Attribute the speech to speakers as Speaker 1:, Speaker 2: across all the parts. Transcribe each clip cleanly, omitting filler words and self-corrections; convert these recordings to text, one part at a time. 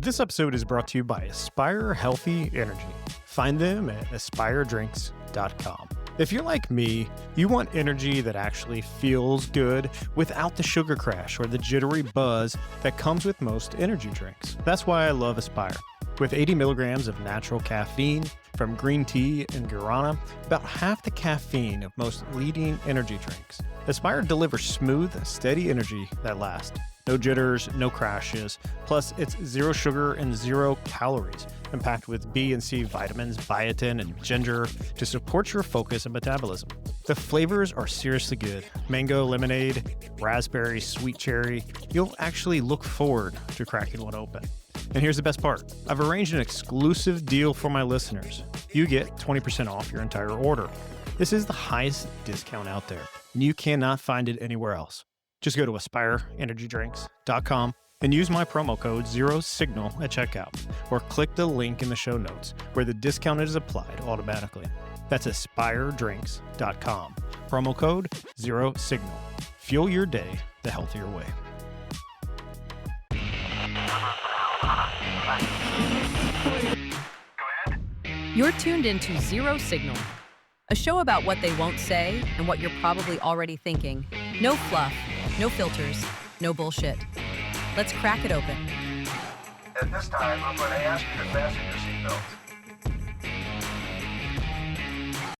Speaker 1: This episode is brought to you by Aspire Healthy Energy. Find them at aspiredrinks.com. If you're like me, you want energy that actually feels good without the sugar crash or the jittery buzz that comes with most energy drinks. That's why I love Aspire. With 80 milligrams of natural caffeine from green tea and guarana, about half the caffeine of most leading energy drinks, Aspire delivers smooth, steady energy that lasts. No jitters, no crashes. Plus, it's zero sugar and 0 calories, and packed with B and C vitamins, biotin, and ginger to support your focus and metabolism. The flavors are seriously good. Mango, lemonade, raspberry, sweet cherry. You'll actually look forward to cracking one open. And here's the best part. I've arranged an exclusive deal for my listeners. You get 20% off your entire order. This is the highest discount out there, and you cannot find it anywhere else. Just go to aspireenergydrinks.com and use my promo code ZeroSignal at checkout, or click the link in the show notes where the discount is applied automatically. That's aspireenergydrinks.com. Promo code ZeroSignal. Fuel your day the healthier way.
Speaker 2: You're tuned into Zero Signal, a show about what they won't say and what you're probably already thinking. No fluff, no filters, no bullshit. Let's crack it open.
Speaker 3: At this time, I'm going to ask you to fasten your seatbelts.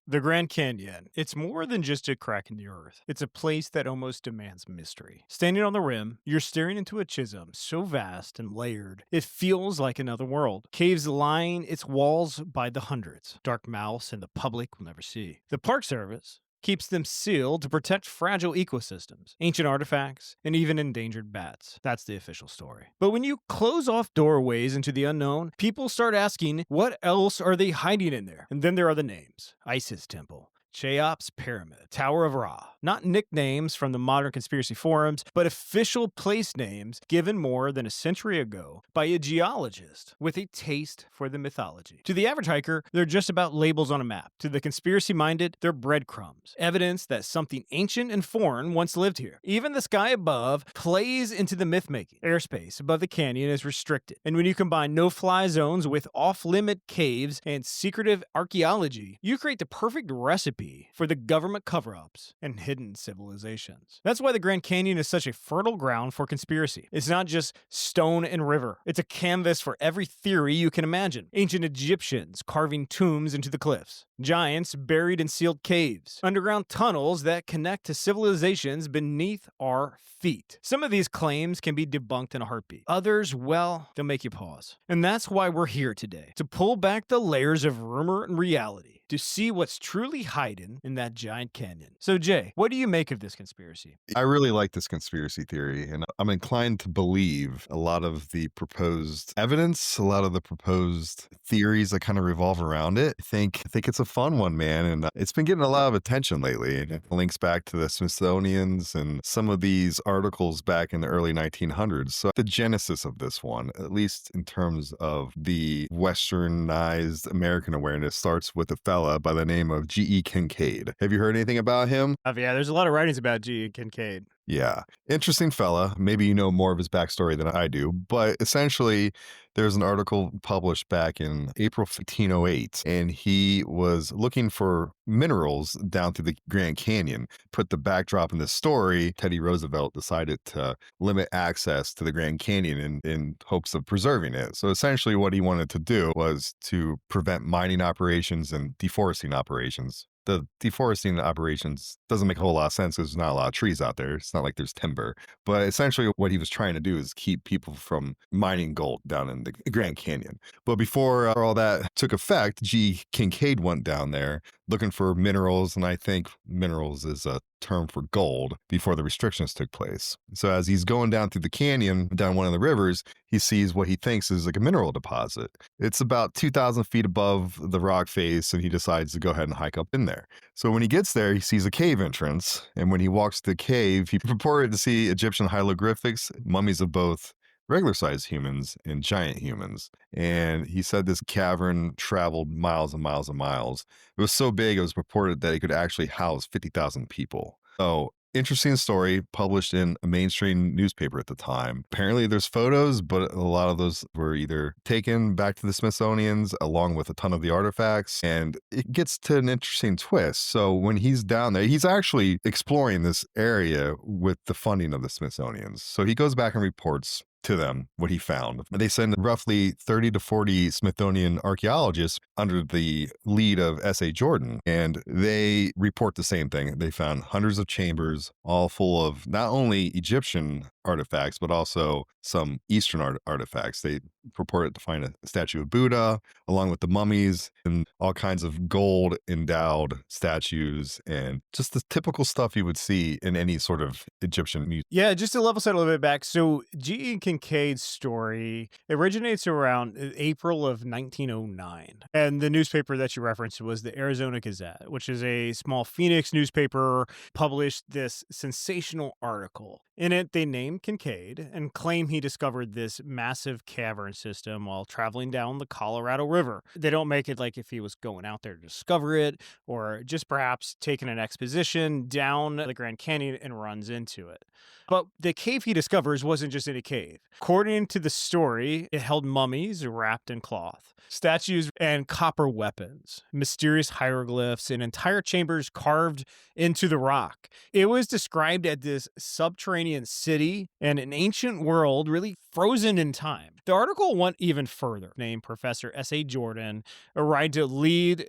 Speaker 1: The Grand Canyon. It's more than just a crack in the earth. It's a place that almost demands mystery. Standing on the rim, you're staring into a chasm so vast and layered, it feels like another world. Caves line its walls by the hundreds. Dark mouths and the public will never see. The Park Service keeps them sealed to protect fragile ecosystems, ancient artifacts, and even endangered bats. That's the official story. But when you close off doorways into the unknown, people start asking, what else are they hiding in there? And then there are the names. Isis Temple, Cheops Pyramid, Tower of Ra. Not nicknames from the modern conspiracy forums, but official place names given more than a century ago by a geologist with a taste for the mythology. To the average hiker, they're just about labels on a map. To the conspiracy-minded, they're breadcrumbs, evidence that something ancient and foreign once lived here. Even the sky above plays into the myth-making. Airspace above the canyon is restricted, and when you combine no-fly zones with off-limit caves and secretive archaeology, you create the perfect recipe for the government cover-ups and hidden civilizations. That's why the Grand Canyon is such a fertile ground for conspiracy. It's not just stone and river. It's a canvas for every theory you can imagine. Ancient Egyptians carving tombs into the cliffs. Giants buried in sealed caves. Underground tunnels that connect to civilizations beneath our feet. Some of these claims can be debunked in a heartbeat. Others, well, they'll make you pause. And that's why we're here today, to pull back the layers of rumor and reality, to see what's truly hiding in that giant canyon. So Jay, what do you make of this conspiracy?
Speaker 4: I really like this conspiracy theory, and I'm inclined to believe a lot of the proposed evidence, a lot of the proposed theories that kind of revolve around it. I think it's a fun one, man, and it's been getting a lot of attention lately. It links back to the Smithsonians and some of these articles back in the early 1900s. So the genesis of this one, at least in terms of the westernized American awareness, starts with a fella by the name of G.E. Kincaid. Have you heard anything about him?
Speaker 1: Yeah, there's a lot of writings about G.E. Kincaid.
Speaker 4: Yeah. Interesting fella. Maybe you know more of his backstory than I do, but essentially there's an article published back in April 1508, and he was looking for minerals down through the Grand Canyon. Put the backdrop in the story, Teddy Roosevelt decided to limit access to the Grand Canyon in hopes of preserving it. So essentially what he wanted to do was to prevent mining operations and deforesting operations. The deforesting operations doesn't make a whole lot of sense because there's not a lot of trees out there. It's not like there's timber. But essentially what he was trying to do is keep people from mining gold down in the Grand Canyon. But before all that took effect, G. Kincaid went down there looking for minerals, and I think minerals is a term for gold, before the restrictions took place. So as he's going down through the canyon, down one of the rivers, he sees what he thinks is like a mineral deposit. It's about 2,000 feet above the rock face, and he decides to go ahead and hike up in there. So when he gets there, he sees a cave entrance, and when he walks to the cave, he purported to see Egyptian hieroglyphics, mummies of both regular-sized humans and giant humans. And he said this cavern traveled miles and miles and miles. It was so big, it was purported that it could actually house 50,000 people. So Interesting story published in a mainstream newspaper at the time. Apparently, there's photos, but a lot of those were either taken back to the Smithsonian's along with a ton of the artifacts. And it gets to an interesting twist. So, when he's down there, he's actually exploring this area with the funding of the Smithsonian's. So, he goes back and reports to them what he found. They send roughly 30 to 40 Smithsonian archaeologists under the lead of S.A. Jordan, and they report the same thing. They found hundreds of chambers, all full of not only Egyptian artifacts, but also some Eastern artifacts. They purported to find a statue of Buddha, along with the mummies, and all kinds of gold endowed statues, and just the typical stuff you would see in any sort of Egyptian museum.
Speaker 1: Yeah, just to level set a little bit back. So, G.E. Kincaid's story originates around April of 1909. And the newspaper that you referenced was the Arizona Gazette, which is a small Phoenix newspaper, published this sensational article. In it, they name Kincaid and claim he discovered this massive cavern system while traveling down the Colorado River. They don't make it like if he was going out there to discover it or just perhaps taking an exposition down the Grand Canyon and runs into it. But the cave he discovers wasn't just any cave. According to the story, it held mummies wrapped in cloth, statues and copper weapons, mysterious hieroglyphs, and entire chambers carved into the rock. It was described as this subterranean city and an ancient world really frozen in time. The article went even further. Named Professor S.A. Jordan arrived to lead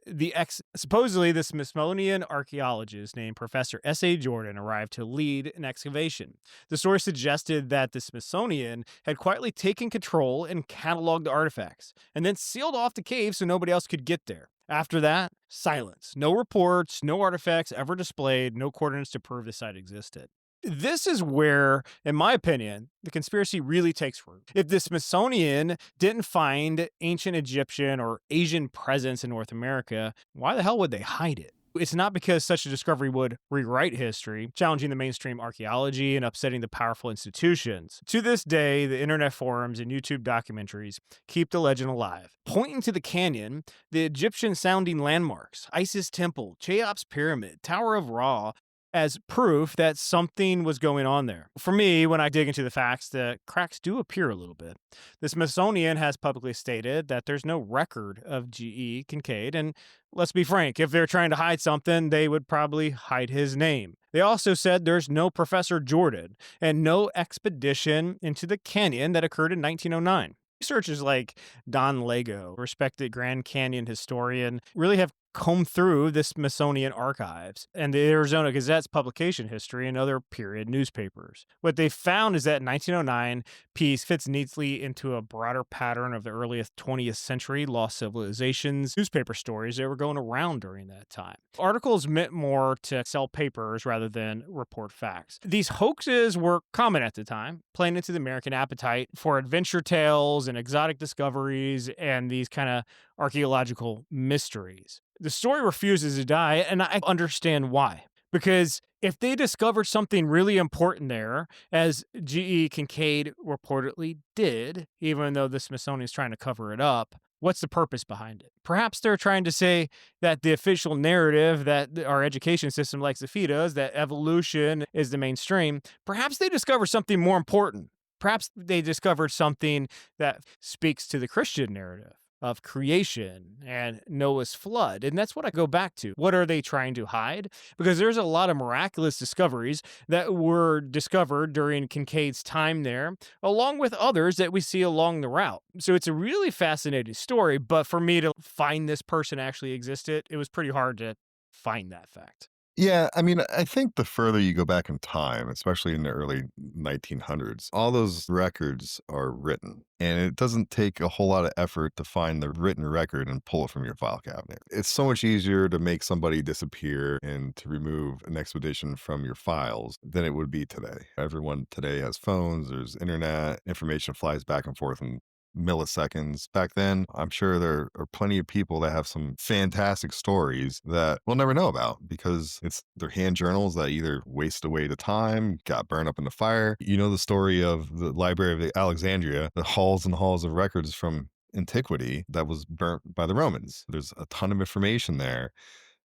Speaker 1: supposedly the Smithsonian archaeologist named Professor S.A. Jordan arrived to lead an excavation. The story suggested that the Smithsonian had quietly taken control and cataloged the artifacts, and then sealed off the cave so nobody else could get there. After that, silence. No reports, no artifacts ever displayed, no coordinates to prove the site existed. This is where, in my opinion, the conspiracy really takes root. If the Smithsonian didn't find ancient Egyptian or Asian presence in North America, why the hell would they hide it? It's not because such a discovery would rewrite history, challenging the mainstream archaeology and upsetting the powerful institutions. To this day, the internet forums and YouTube documentaries keep the legend alive, pointing to the canyon, the Egyptian-sounding landmarks, Isis Temple, Cheops Pyramid, Tower of Ra, as proof that something was going on there. For me, when I dig into the facts, the cracks do appear a little bit. The Smithsonian has publicly stated that there's no record of G.E. Kincaid, and let's be frank, if they're trying to hide something, they would probably hide his name. They also said there's no Professor Jordan and no expedition into the canyon that occurred in 1909. Researchers like Don Lego, respected Grand Canyon historian, really have combed through the Smithsonian archives and the Arizona Gazette's publication history and other period newspapers. What they found is that 1909 piece fits neatly into a broader pattern of the earliest 20th century lost civilizations newspaper stories that were going around during that time. Articles meant more to sell papers rather than report facts. These hoaxes were common at the time, playing into the American appetite for adventure tales and exotic discoveries and these kind of archaeological mysteries. The story refuses to die, and I understand why. Because if they discovered something really important there, as G.E. Kincaid reportedly did, even though the Smithsonian is trying to cover it up, what's the purpose behind it? Perhaps they're trying to say that the official narrative that our education system likes to feed us, that evolution is the mainstream, perhaps they discovered something more important. Perhaps they discovered something that speaks to the Christian narrative of creation and Noah's flood. And that's what I go back to. What are they trying to hide? Because there's a lot of miraculous discoveries that were discovered during Kincaid's time there, along with others that we see along the route. So it's a really fascinating story, but for me to find this person actually existed, it was pretty hard to find that fact.
Speaker 4: Yeah, I mean, I think the further you go back in time, especially in the early 1900s, all those records are written. And it doesn't take a whole lot of effort to find the written record and pull it from your file cabinet. It's so much easier to make somebody disappear and to remove an expedition from your files than it would be today. Everyone today has phones, there's internet, information flies back and forth in milliseconds. Back then, I'm sure there are plenty of people that have some fantastic stories that we'll never know about because it's their hand journals that either waste away the time, got burned up in the fire. You know the story of the Library of Alexandria, the halls and halls of records from antiquity that was burnt by the Romans. There's a ton of information there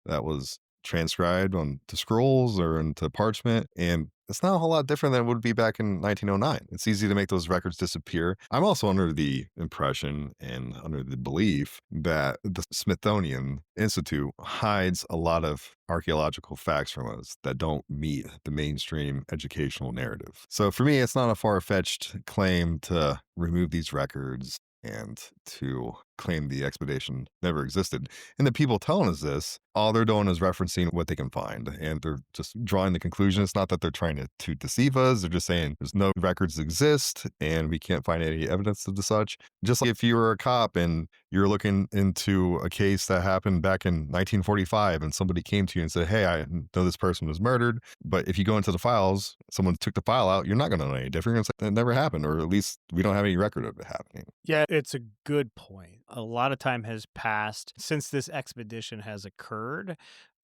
Speaker 4: that was transcribed onto scrolls or into parchment. And it's not a whole lot different than it would be back in 1909. It's easy to make those records disappear. I'm also under the impression and under the belief that the Smithsonian Institute hides a lot of archaeological facts from us that don't meet the mainstream educational narrative. So for me, it's not a far fetched claim to remove these records and to claim the expedition never existed. And the people telling us this, all they're doing is referencing what they can find. And they're just drawing the conclusion. It's not that they're trying to deceive us. They're just saying there's no records exist and we can't find any evidence of the such. Just like if you were a cop and you're looking into a case that happened back in 1945 and somebody came to you and said, hey, I know this person was murdered. But if you go into the files, someone took the file out, you're not going to know any different. It's like, it never happened, or at least we don't have any record of it happening.
Speaker 1: Yeah, it's a good point. A lot of time has passed since this expedition has occurred,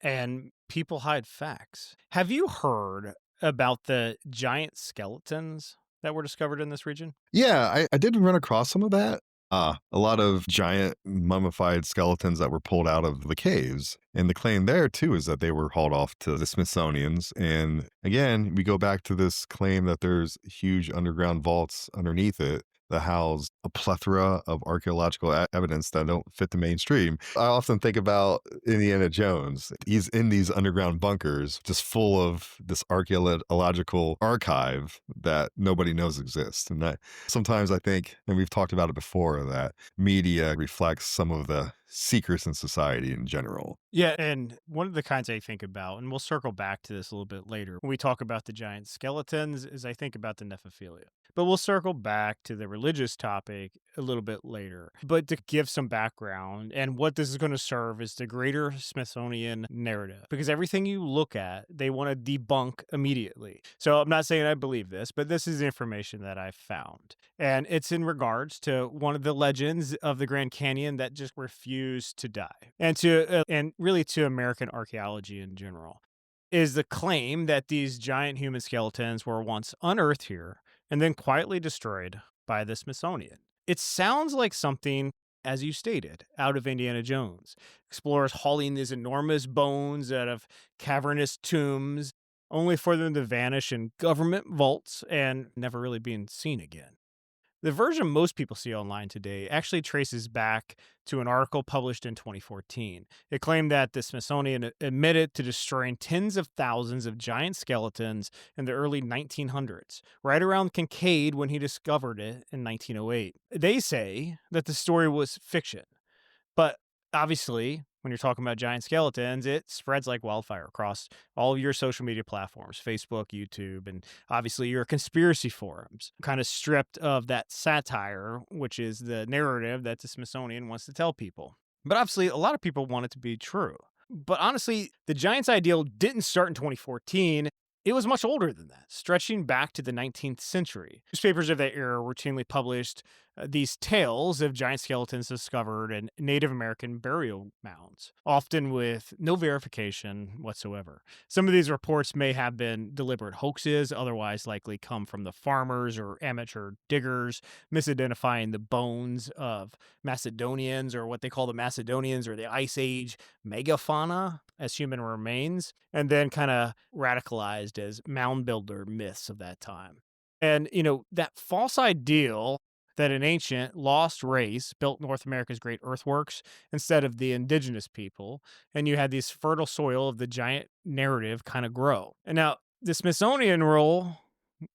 Speaker 1: and people hide facts. Have you heard about the giant skeletons that were discovered in this region?
Speaker 4: Yeah, I did run across some of that. A lot of giant mummified skeletons that were pulled out of the caves. And the claim there, too, is that they were hauled off to the Smithsonian's. And again, we go back to this claim that there's huge underground vaults underneath it that house a plethora of archaeological evidence that don't fit the mainstream. I often think about Indiana Jones. He's in these underground bunkers just full of this archaeological archive that nobody knows exists. And that sometimes I think, and we've talked about it before, that media reflects some of the secrets in society in general.
Speaker 1: Yeah, and one of the kinds I think about, and we'll circle back to this a little bit later when we talk about the giant skeletons, is I think about the Nephophilia. But we'll circle back to the religious topic a little bit later. But to give some background and what this is going to serve is the greater Smithsonian narrative. Because everything you look at, they want to debunk immediately. So I'm not saying I believe this, but this is information that I've found. And it's in regards to one of the legends of the Grand Canyon that just refused to die. And really to American archaeology in general, is the claim that these giant human skeletons were once unearthed here and then quietly destroyed by the Smithsonian. It sounds like something, as you stated, out of Indiana Jones. Explorers hauling these enormous bones out of cavernous tombs, only for them to vanish in government vaults and never really being seen again. The version most people see online today actually traces back to an article published in 2014. It claimed that the Smithsonian admitted to destroying tens of thousands of giant skeletons in the early 1900s, right around Kincaid when he discovered it in 1908. They say that the story was fiction, but obviously, when you're talking about giant skeletons, it spreads like wildfire across all of your social media platforms, Facebook, YouTube, and obviously your conspiracy forums, kind of stripped of that satire, which is the narrative that the Smithsonian wants to tell people. But obviously, a lot of people want it to be true. But honestly, the giants ideal didn't start in 2014. It was much older than that, stretching back to the 19th century. Newspapers of that era routinely published these tales of giant skeletons discovered in Native American burial mounds, often with no verification whatsoever. Some of these reports may have been deliberate hoaxes, otherwise likely come from the farmers or amateur diggers, misidentifying the bones of Macedonians, or what they call the Macedonians or the Ice Age megafauna, as human remains, and then kind of radicalized as mound builder myths of that time. And, that false ideal that an ancient lost race built North America's great earthworks instead of the indigenous people, and you had this fertile soil of the giant narrative kind of grow. And now the Smithsonian role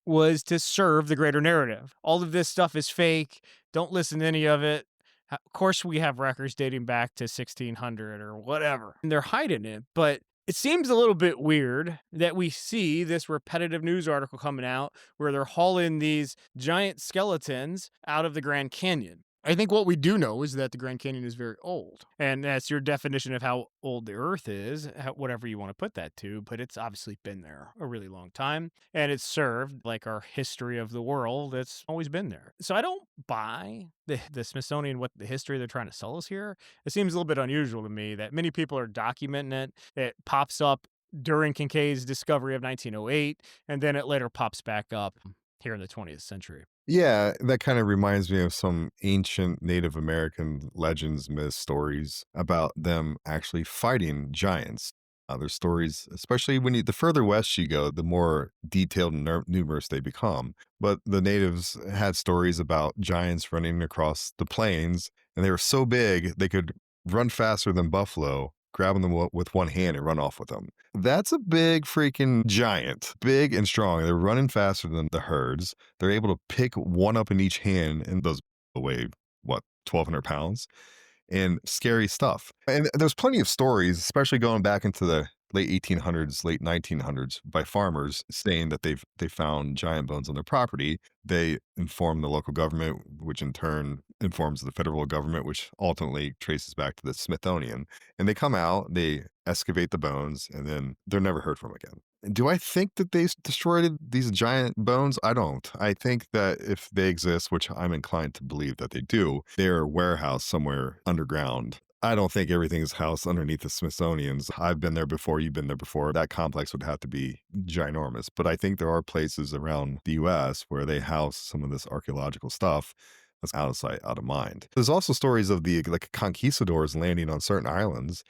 Speaker 1: was to serve the greater narrative. All of this stuff is fake. Don't listen to any of it. Of course, we have records dating back to 1600 or whatever, and they're hiding it. But it seems a little bit weird that we see this repetitive news article coming out where they're hauling these giant skeletons out of the Grand Canyon. I think what we do know is that the Grand Canyon is very old. And that's your definition of how old the Earth is, whatever you want to put that to. But it's obviously been there a really long time. And it's served like our history of the world. It's always been there. So I don't buy the Smithsonian, what the history they're trying to sell us here. It seems a little bit unusual to me that many people are documenting it. It pops up during Kincaid's discovery of 1908, and then it later pops back up here in the 20th century.
Speaker 4: Yeah, that kind of reminds me of some ancient Native American legends, myths, stories about them actually fighting giants. There's stories, especially the further west you go, the more detailed and numerous they become. But the natives had stories about giants running across the plains, and they were so big they could run faster than buffalo, grabbing them with one hand and run off with them. That's a big freaking giant, big and strong. They're running faster than the herds. They're able to pick one up in each hand, and those weigh what, 1,200 pounds? And scary stuff. And there's plenty of stories, especially going back into the late 1800s, late 1900s, by farmers saying that they found giant bones on their property. They inform the local government, which in turn informs the federal government, which ultimately traces back to the Smithsonian. And they come out, they excavate the bones, and then they're never heard from again. Do I think that they destroyed these giant bones? I don't. I think that if they exist, which I'm inclined to believe that they do, they're warehoused somewhere underground. I don't think everything is housed underneath the Smithsonian's. I've been there before, you've been there before. That complex would have to be ginormous. But I think there are places around the US where they house some of this archaeological stuff that's out of sight, out of mind. There's also stories of the like conquistadors landing on certain islands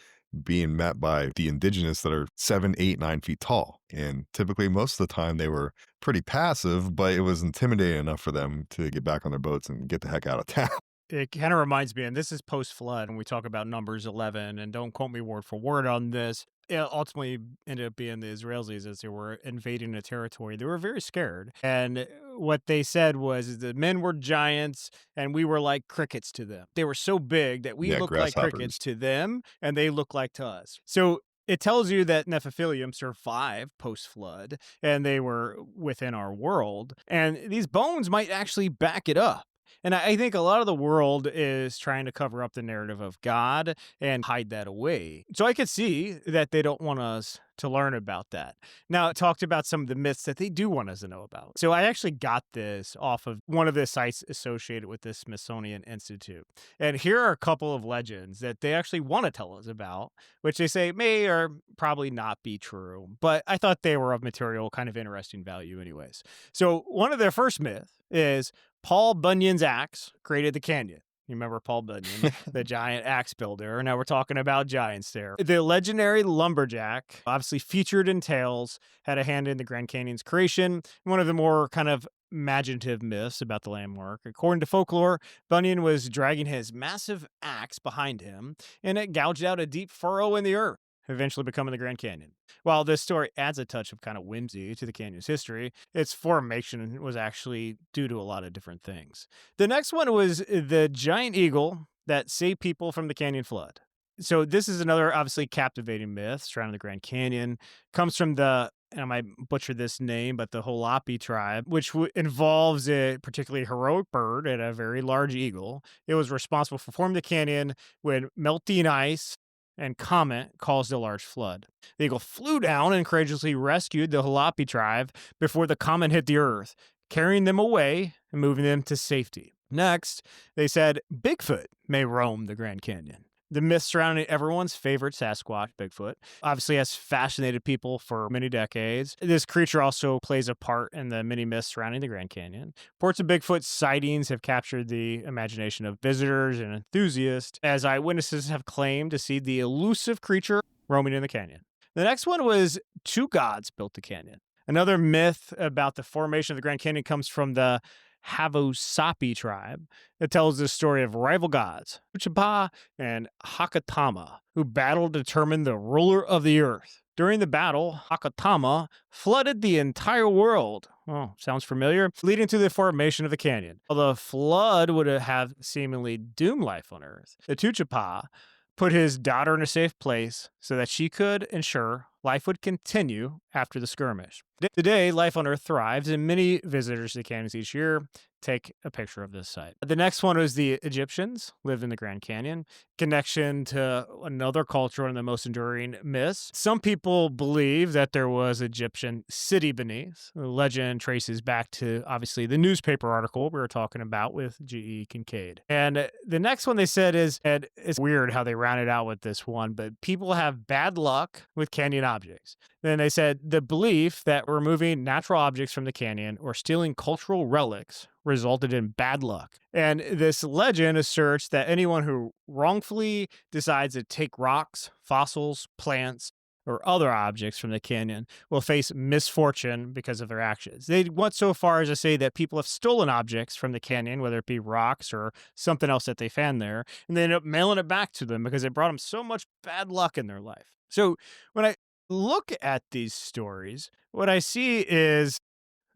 Speaker 4: being met by the indigenous that are 7, 8, 9 feet tall. And typically, most of the time, they were pretty passive, but it was intimidating enough for them to get back on their boats and get the heck out of town.
Speaker 1: It kind of reminds me, and this is post-flood, and we talk about Numbers 11, and don't quote me word for word on this. It ultimately ended up being the Israelis as they were invading a territory. They were very scared. And what they said was the men were giants, and we were like crickets to them. They were so big that we
Speaker 4: Yeah,
Speaker 1: looked like
Speaker 4: grasshoppers.
Speaker 1: crickets to them, and they looked like to us. So it tells you that Nephilim survived post-flood, and they were within our world. And these bones might actually back it up. And I think a lot of the world is trying to cover up the narrative of God and hide that away. So I could see that they don't want us to learn about that. Now, it talked about some of the myths that they do want us to know about. So I actually got this off of one of the sites associated with the Smithsonian Institute. And here are a couple of legends that they actually want to tell us about, which they say may or probably not be true. But I thought they were of material kind of interesting value anyways. So one of their first myth is Paul Bunyan's axe created the canyon. You remember Paul Bunyan, the giant axe builder. Now we're talking about giants there. The legendary lumberjack, obviously featured in tales, had a hand in the Grand Canyon's creation. One of the more kind of imaginative myths about the landmark. According to folklore, Bunyan was dragging his massive axe behind him, and it gouged out a deep furrow in the earth, eventually becoming the Grand Canyon. While this story adds a touch of kind of whimsy to the canyon's history, its formation was actually due to a lot of different things. The next one was the giant eagle that saved people from the canyon flood. So this is another obviously captivating myth surrounding the Grand Canyon. Comes from the, and I might butcher this name, but the Hopi tribe, which involves a particularly heroic bird and a very large eagle. It was responsible for forming the canyon when melting ice and comet caused a large flood. The eagle flew down and courageously rescued the Hopi tribe before the comet hit the earth, carrying them away and moving them to safety. Next, they said Bigfoot may roam the Grand Canyon. The myth surrounding everyone's favorite Sasquatch, Bigfoot, obviously has fascinated people for many decades. This creature also plays a part in the many myths surrounding the Grand Canyon. Reports of Bigfoot sightings have captured the imagination of visitors and enthusiasts, as eyewitnesses have claimed to see the elusive creature roaming in the canyon. The next one was two gods built the canyon. Another myth about the formation of the Grand Canyon comes from the Hopi tribe. It tells the story of rival gods, Cheops and Hakatama, who battled to determine the ruler of the earth. During the battle, Hakatama flooded the entire world. Oh, sounds familiar. Leading to the formation of the canyon. While the flood would have seemingly doomed life on earth, the Cheops put his daughter in a safe place so that she could ensure life would continue after the skirmish. Today, life on Earth thrives, and many visitors to the canyons each year take a picture of this site. The next one was the Egyptians lived in the Grand Canyon. Connection to another culture, one of the most enduring myths. Some people believe that there was an Egyptian city beneath. The legend traces back to, obviously, the newspaper article we were talking about with G.E. Kincaid. And the next one they said is, and it's weird how they rounded out with this one, but people have bad luck with canyon objects. Then they said the belief that removing natural objects from the canyon or stealing cultural relics resulted in bad luck. And this legend asserts that anyone who wrongfully decides to take rocks, fossils, plants, or other objects from the canyon will face misfortune because of their actions. They went so far as to say that people have stolen objects from the canyon, whether it be rocks or something else that they found there, and they end up mailing it back to them because it brought them so much bad luck in their life. So when I look at these stories, what I see is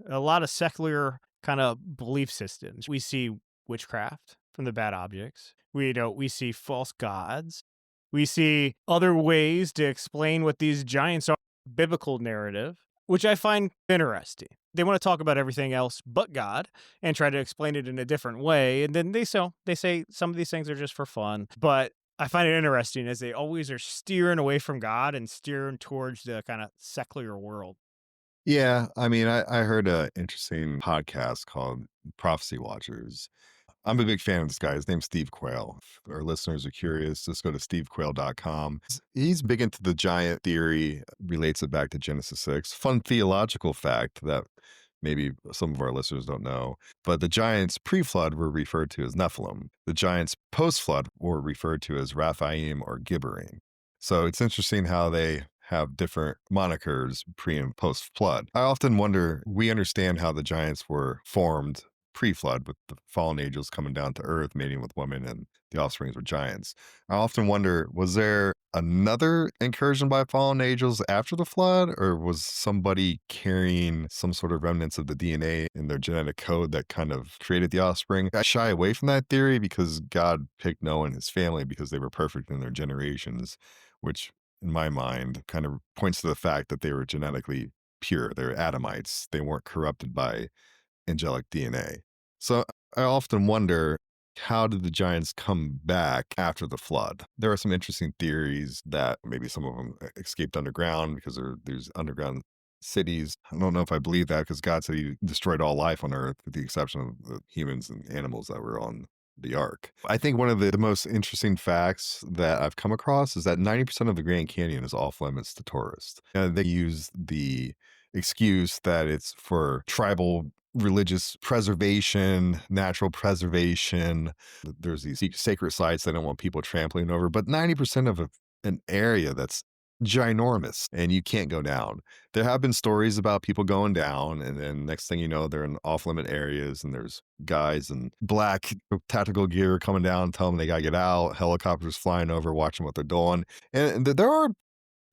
Speaker 1: a lot of secular kind of belief systems. We see witchcraft from the bad objects. We see false gods. We see other ways to explain what these giants are, biblical narrative, which I find interesting. They want to talk about everything else but God and try to explain it in a different way. And then they say some of these things are just for fun. But I find it interesting as they always are steering away from God and steering towards the kind of secular world.
Speaker 4: Yeah, I mean, I heard a interesting podcast called Prophecy Watchers. I'm a big fan of this guy. His name's Steve Quayle. If our listeners are curious, just go to stevequayle.com. He's big into the giant theory, relates it back to Genesis 6. Fun theological fact that maybe some of our listeners don't know. But the giants pre-flood were referred to as Nephilim. The giants post-flood were referred to as Raphaim or Gibberim. So it's interesting how they have different monikers pre and post flood. I often wonder, we understand how the giants were formed pre flood with the fallen angels coming down to earth, mating with women, and the offsprings were giants. I often wonder, was there another incursion by fallen angels after the flood, or was somebody carrying some sort of remnants of the DNA in their genetic code that kind of created the offspring? I shy away from that theory because God picked Noah and his family because they were perfect in their generations, which in my mind, kind of points to the fact that they were genetically pure. They're Adamites. They weren't corrupted by angelic DNA. So I often wonder, how did the giants come back after the flood? There are some interesting theories that maybe some of them escaped underground because there's underground cities. I don't know if I believe that because God said he destroyed all life on earth with the exception of the humans and animals that were on the ark. I think one of the most interesting facts that I've come across is that 90% of the Grand Canyon is off limits to tourists. They use the excuse that it's for tribal religious preservation, natural preservation. There's these sacred sites they don't want people trampling over, but 90% of an area that's ginormous and you can't go down. There have been stories about people going down, and then next thing you know, they're in off limit areas, and there's guys in black tactical gear coming down, telling them they gotta get out, helicopters flying over, watching what they're doing. And there are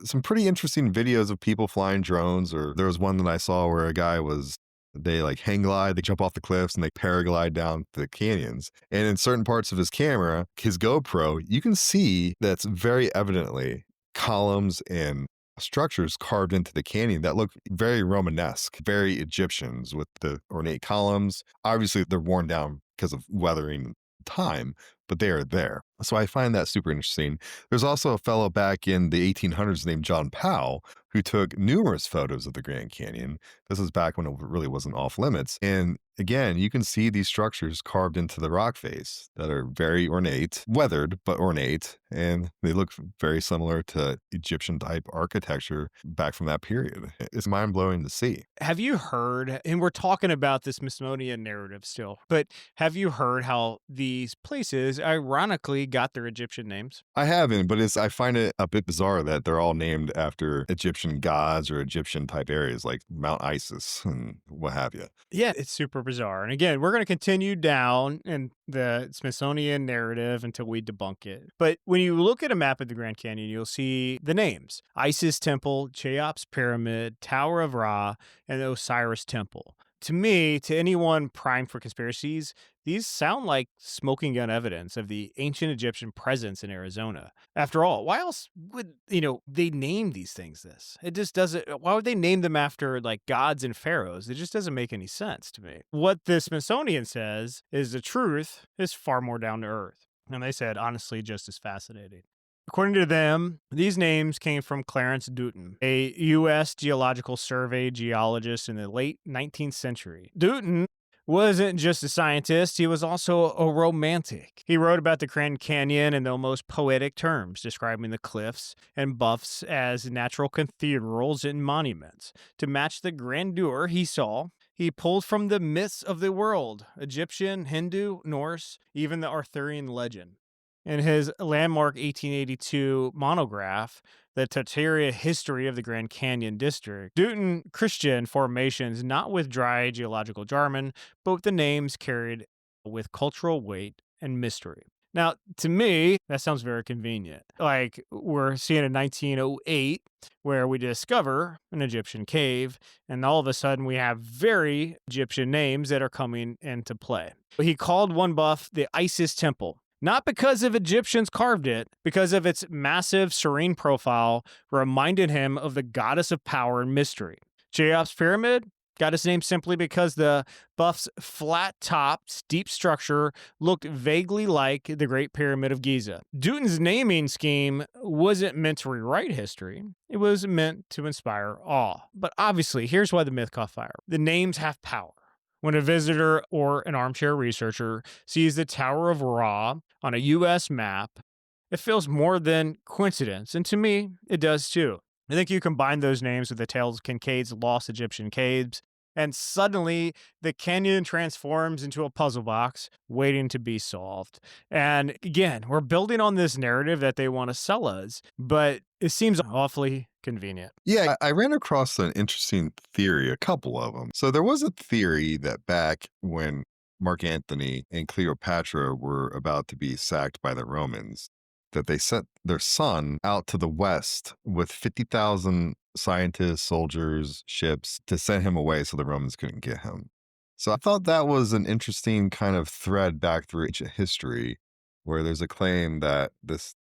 Speaker 4: some pretty interesting videos of people flying drones, or there was one that I saw where a guy was, they like hang glide, they jump off the cliffs and they paraglide down the canyons. And in certain parts of his camera, his GoPro, you can see that's very evidently columns and structures carved into the canyon that look very Romanesque, very Egyptians with the ornate columns. Obviously, they're worn down because of weathering time, but they are there. So I find that super interesting. There's also a fellow back in the 1800s named John Powell who took numerous photos of the Grand Canyon. This is back when it really wasn't off limits. And again, you can see these structures carved into the rock face that are very ornate, weathered, but ornate. And they look very similar to Egyptian type architecture back from that period. It's mind blowing to see.
Speaker 1: Have you heard, and we're talking about the Smithsonian narrative still, but have you heard how these places ironically got their Egyptian names?
Speaker 4: I haven't, but I find it a bit bizarre that they're all named after Egyptian gods or Egyptian type areas like Mount Isis and what have you.
Speaker 1: Yeah, it's super bizarre. And again, we're going to continue down in the Smithsonian narrative until we debunk it. But when you look at a map of the Grand Canyon, you'll see the names: Isis Temple, Cheops Pyramid, Tower of Ra, and the Osiris Temple. To me, to anyone primed for conspiracies, these sound like smoking gun evidence of the ancient Egyptian presence in Arizona. After all, why else would, they name these things this? It just doesn't, why would they name them after like gods and pharaohs? It just doesn't make any sense to me. What the Smithsonian says is the truth is far more down to earth. And they said, honestly, just as fascinating. According to them, these names came from Clarence Dutton, a U.S. Geological Survey geologist in the late 19th century. Dutton wasn't just a scientist, he was also a romantic. He wrote about the Grand Canyon in the most poetic terms, describing the cliffs and buffs as natural cathedrals and monuments. To match the grandeur he saw, he pulled from the myths of the world: Egyptian, Hindu, Norse, even the Arthurian legend. In his landmark 1882 monograph, The Tartaria History of the Grand Canyon District, Dutton Christian formations not with dry geological jargon, but with the names carried with cultural weight and mystery. Now, to me, that sounds very convenient. Like we're seeing in 1908, where we discover an Egyptian cave, and all of a sudden we have very Egyptian names that are coming into play. He called one buff the Isis Temple, not because of Egyptians carved it, because of its massive, serene profile, reminded him of the goddess of power and mystery. Cheops Pyramid got its name simply because the buff's flat-topped, steep structure looked vaguely like the Great Pyramid of Giza. Dutton's naming scheme wasn't meant to rewrite history. It was meant to inspire awe. But obviously, here's why the myth caught fire. The names have power. When a visitor or an armchair researcher sees the Tower of Ra on a U.S. map, it feels more than coincidence, and to me, it does too. I think you combine those names with the tales of Kincaid's lost Egyptian caves, and suddenly the canyon transforms into a puzzle box waiting to be solved. And again, we're building on this narrative that they want to sell us, but it seems awfully convenient.
Speaker 4: Yeah, I ran across an interesting theory, a couple of them. So there was a theory that back when Mark Antony and Cleopatra were about to be sacked by the Romans, that they sent their son out to the west with 50,000 scientists, soldiers, ships to send him away so the Romans couldn't get him. So I thought that was an interesting kind of thread back through ancient history where there's a claim that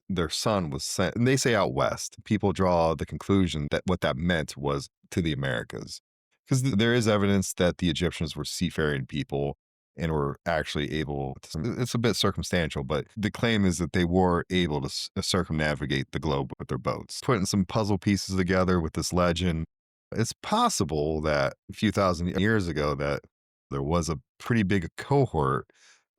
Speaker 4: their son was sent, and they say out west. People draw the conclusion that what that meant was to the Americas. Because there is evidence that the Egyptians were seafaring people and were actually able to, it's a bit circumstantial, but the claim is that they were able to circumnavigate the globe with their boats. Putting some puzzle pieces together with this legend, it's possible that a few thousand years ago that there was a pretty big cohort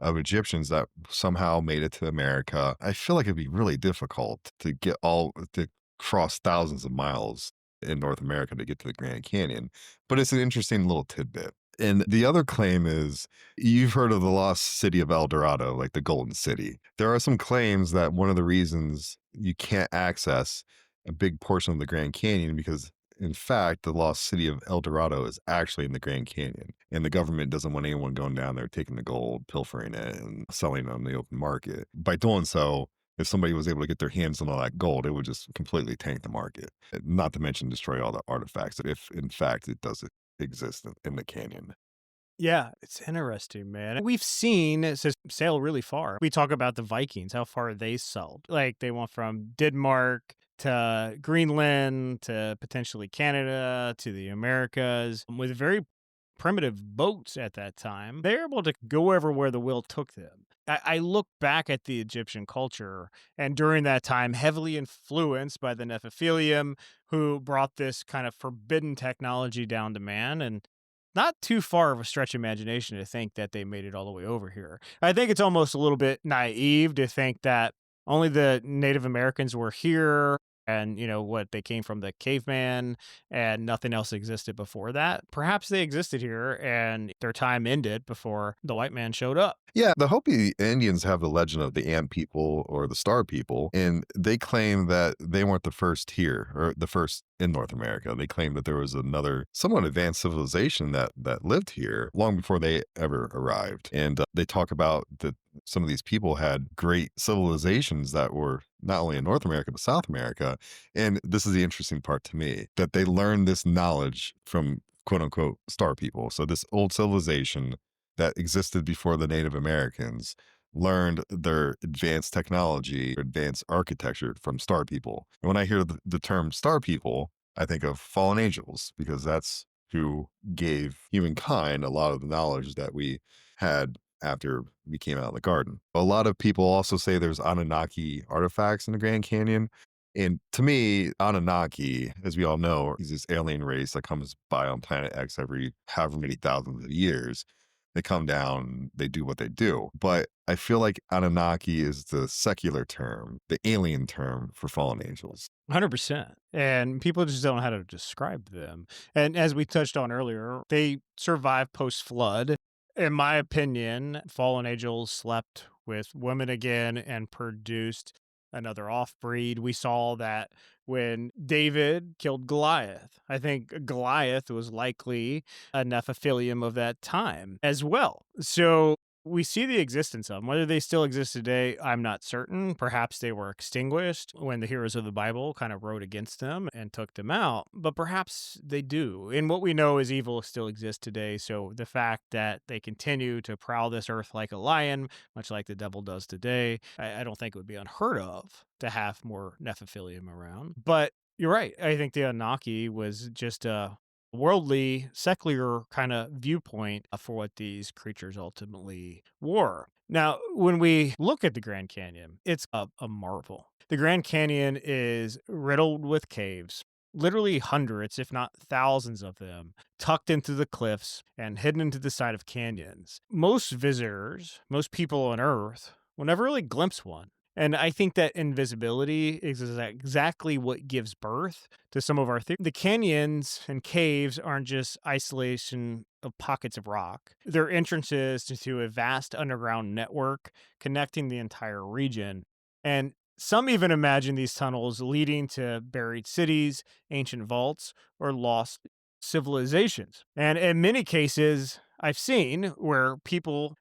Speaker 4: of Egyptians that somehow made it to America. I feel like it'd be really difficult to cross thousands of miles in North America to get to the Grand Canyon, but it's an interesting little tidbit. And the other claim is you've heard of the lost city of El Dorado, like the Golden City. There are some claims that one of the reasons you can't access a big portion of the Grand Canyon because in fact, the lost city of El Dorado is actually in the Grand Canyon, and the government doesn't want anyone going down there taking the gold, pilfering it, and selling it on the open market. By doing so, if somebody was able to get their hands on all that gold, it would just completely tank the market. Not to mention destroy all the artifacts, if in fact it does exist in the canyon.
Speaker 1: Yeah, it's interesting, man. We've seen it sail really far. We talk about the Vikings, how far they sailed. Like they went from Denmark to Greenland to potentially Canada to the Americas with very primitive boats at that time. They're able to go everywhere the will took them. I look back at the Egyptian culture, and during that time, heavily influenced by the Nephilium, who brought this kind of forbidden technology down to man. And not too far of a stretch imagination to think that they made it all the way over here. I think it's almost a little bit naive to think that only the Native Americans were here and, what they came from the caveman and nothing else existed before that. Perhaps they existed here and their time ended before the white man showed up.
Speaker 4: Yeah, the Hopi Indians have the legend of the Ant People or the Star People, and they claim that they weren't the first here or the first in North America. They claim that there was another somewhat advanced civilization that lived here long before they ever arrived. And they talk about that some of these people had great civilizations that were not only in North America, but South America. And this is the interesting part to me, that they learned this knowledge from quote unquote star people. So this old civilization that existed before the Native Americans learned their advanced technology, advanced architecture from star people. And when I hear the term star people, I think of fallen angels because that's who gave humankind a lot of the knowledge that we had after we came out of the garden. A lot of people also say there's Anunnaki artifacts in the Grand Canyon. And to me, Anunnaki, as we all know, is this alien race that comes by on planet X every however many thousands of years. They come down, they do what they do. But I feel like Anunnaki is the secular term, the alien term for fallen angels.
Speaker 1: 100%. And people just don't know how to describe them. And as we touched on earlier, they survived post-flood. In my opinion, fallen angels slept with women again and produced another offbreed. We saw that when David killed Goliath. I think Goliath was likely a Nephilim of that time as well. So we see the existence of them. Whether they still exist today, I'm not certain. Perhaps they were extinguished when the heroes of the Bible kind of wrote against them and took them out, but perhaps they do. And what we know is evil still exists today. So the fact that they continue to prowl this earth like a lion, much like the devil does today, I don't think it would be unheard of to have more Nephilim around. But you're right. I think the Anunnaki was just a worldly, secular kind of viewpoint for what these creatures ultimately were. Now, when we look at the Grand Canyon, it's a marvel. The Grand Canyon is riddled with caves, literally hundreds, if not thousands of them, tucked into the cliffs and hidden into the side of canyons. Most visitors, most people on Earth, will never really glimpse one. And I think that invisibility is exactly what gives birth to some of our theories. The canyons and caves aren't just isolation of pockets of rock. They're entrances to a vast underground network connecting the entire region. And some even imagine these tunnels leading to buried cities, ancient vaults, or lost civilizations. And in many cases, I've seen where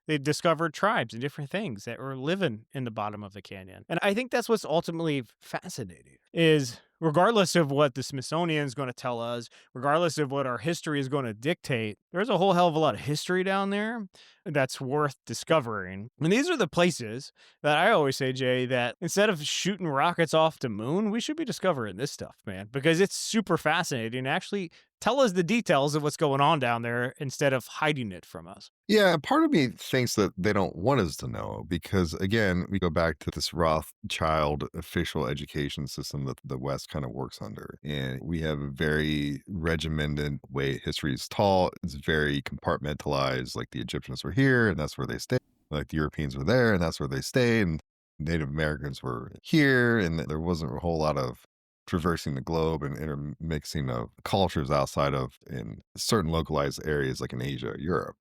Speaker 1: they discovered tribes and different things that were living in the bottom of the canyon. And I think that's what's ultimately fascinating is regardless of what the Smithsonian is going to tell us, regardless of what our history is going to dictate, there's a whole hell of a lot of history down there that's worth discovering. And these are the places that I always say, Jay, that instead of shooting rockets off the moon, we should be discovering this stuff, man, because it's super fascinating. Actually, tell us the details of what's going on down there instead of hiding it from us.
Speaker 4: Yeah, part of me thinks that they don't want us to know because, again, we go back to this Rothschild official education system that the West kind of works under. And we have a very regimented way history is taught. It's very compartmentalized. Like the Egyptians were here and that's where they stayed. Like the Europeans were there and that's where they stayed. And Native Americans were here. And there wasn't a whole lot of traversing the globe and intermixing of cultures outside of in certain localized areas like in Asia or Europe.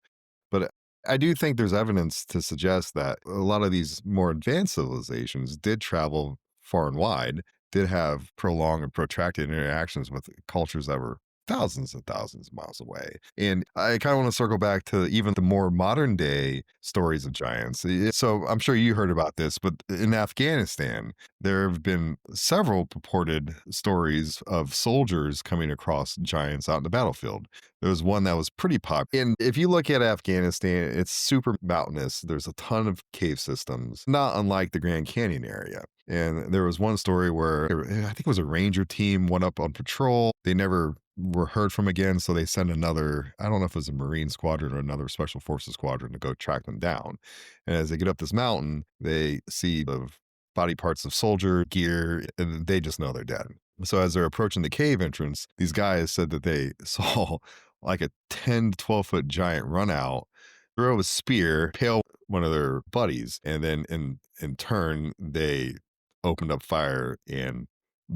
Speaker 4: But I do think there's evidence to suggest that a lot of these more advanced civilizations did travel far and wide, did have prolonged and protracted interactions with cultures that were thousands and thousands of miles away. And I kind of want to circle back to even the more modern day stories of giants. So I'm sure you heard about this, but in Afghanistan, there have been several purported stories of soldiers coming across giants out in the battlefield. There was one that was pretty popular. And if you look at Afghanistan, it's super mountainous. There's a ton of cave systems, not unlike the Grand Canyon area. And there was one story where I think it was a ranger team went up on patrol. They never were heard from again. So they sent another, I don't know if it was a Marine squadron or another special forces squadron to go track them down. And as they get up this mountain, they see the body parts of soldier gear and they just know they're dead. So as they're approaching the cave entrance, these guys said that they saw like a 10 to 12-foot giant run out, throw a spear, impale one of their buddies, and then in turn, they opened up fire and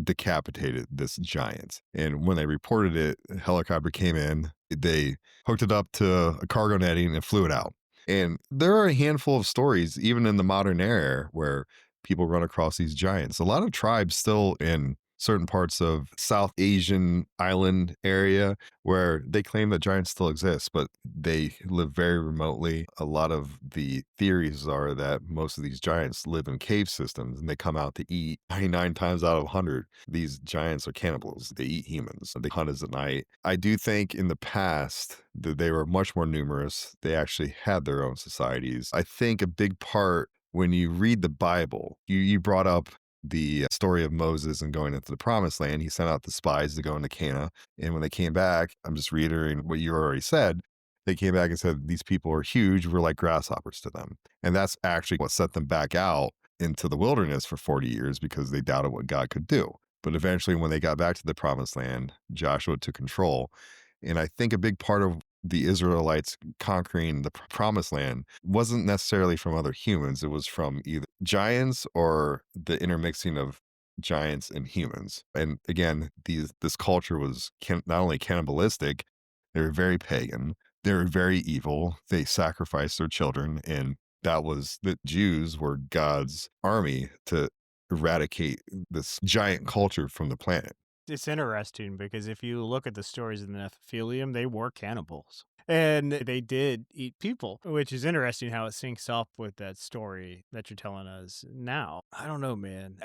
Speaker 4: decapitated this giant. And when they reported it, a helicopter came in, they hooked it up to a cargo netting and flew it out. And there are a handful of stories, even in the modern era, where people run across these giants. A lot of tribes still in certain parts of South Asian island area where they claim that giants still exist, but they live very remotely. A lot of the theories are that most of these giants live in cave systems and they come out to eat 99 times out of 100. These giants are cannibals. They eat humans. They hunt us at night. I do think in the past that they were much more numerous. They actually had their own societies. I think a big part when you read the Bible, you brought up the story of Moses and going into the promised land. He sent out the spies to go into Canaan. And when they came back, I'm just reiterating what you already said. They came back and said, these people are huge. We're like grasshoppers to them. And that's actually what set them back out into the wilderness for 40 years because they doubted what God could do. But eventually, when they got back to the promised land, Joshua took control. And I think a big part of the Israelites conquering the promised land wasn't necessarily from other humans. It was from either giants or the intermixing of giants and humans. And again, this culture was not only cannibalistic, they were very pagan. They were very evil. They sacrificed their children and that was the Jews were God's army to eradicate this giant culture from the planet.
Speaker 1: It's interesting because if you look at the stories of the Nephilim, they were cannibals. And they did eat people, which is interesting how it syncs up with that story that you're telling us now. I don't know, man.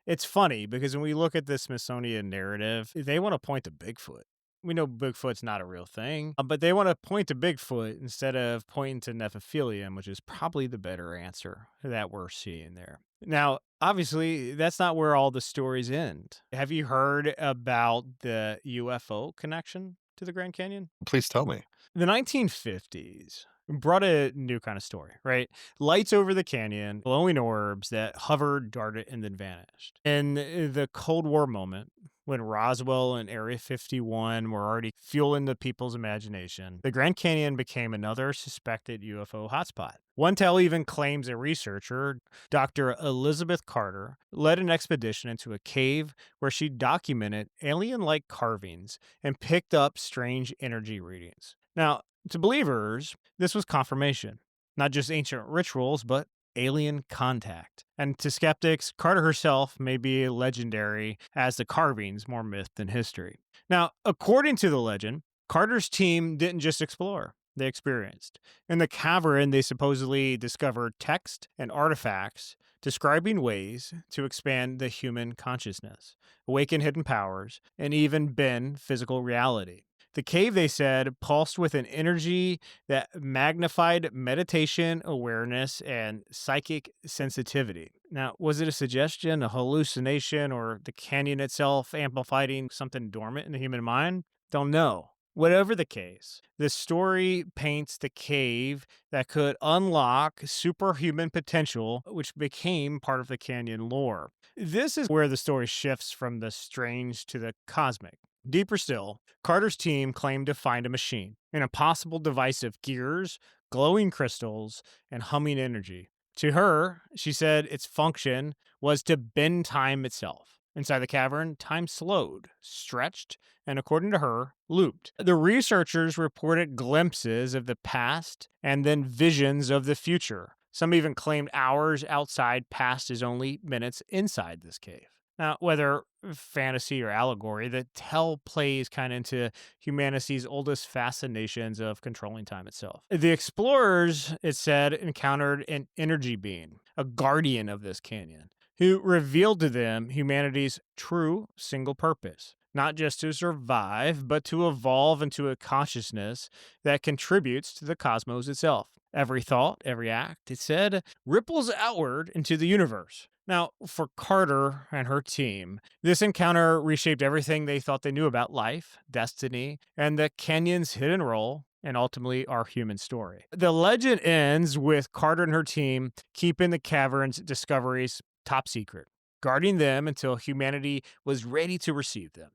Speaker 1: It's funny because when we look at the Smithsonian narrative, they want to point to Bigfoot. We know Bigfoot's not a real thing, but they want to point to Bigfoot instead of pointing to Nephilim, which is probably the better answer that we're seeing there. Now, obviously, that's not where all the stories end. Have you heard about the UFO connection to the Grand Canyon?
Speaker 4: Please tell me.
Speaker 1: The 1950s brought a new kind of story, right? Lights over the canyon, glowing orbs that hovered, darted, and then vanished. In the Cold War moment, when Roswell and Area 51 were already fueling the people's imagination, the Grand Canyon became another suspected UFO hotspot. One tale even claims a researcher, Dr. Elizabeth Carter, led an expedition into a cave where she documented alien-like carvings and picked up strange energy readings. Now, to believers, this was confirmation, not just ancient rituals, but alien contact. And to skeptics, Carter herself may be legendary, as the carvings more myth than history. Now, according to the legend, Carter's team didn't just explore, they experienced. In the cavern, they supposedly discovered text and artifacts describing ways to expand the human consciousness, awaken hidden powers, and even bend physical reality. The cave, they said, pulsed with an energy that magnified meditation, awareness, and psychic sensitivity. Now, was it a suggestion, a hallucination, or the canyon itself amplifying something dormant in the human mind? Don't know. Whatever the case, the story paints the cave that could unlock superhuman potential, which became part of the canyon lore. This is where the story shifts from the strange to the cosmic. Deeper still, Carter's team claimed to find a machine, an impossible device of gears, glowing crystals, and humming energy. To her, she said its function was to bend time itself. Inside the cavern, time slowed, stretched, and according to her, looped. The researchers reported glimpses of the past and then visions of the future. Some even claimed hours outside passed as only minutes inside this cave. Now, whether fantasy or allegory, the tell plays kind of into humanity's oldest fascinations of controlling time itself. The explorers, it said, encountered an energy being, a guardian of this canyon, who revealed to them humanity's true single purpose. Not just to survive, but to evolve into a consciousness that contributes to the cosmos itself. Every thought, every act, it said, ripples outward into the universe. Now, for Carter and her team, this encounter reshaped everything they thought they knew about life, destiny, and the canyon's hidden role, and ultimately our human story. The legend ends with Carter and her team keeping the cavern's discoveries top secret, guarding them until humanity was ready to receive them.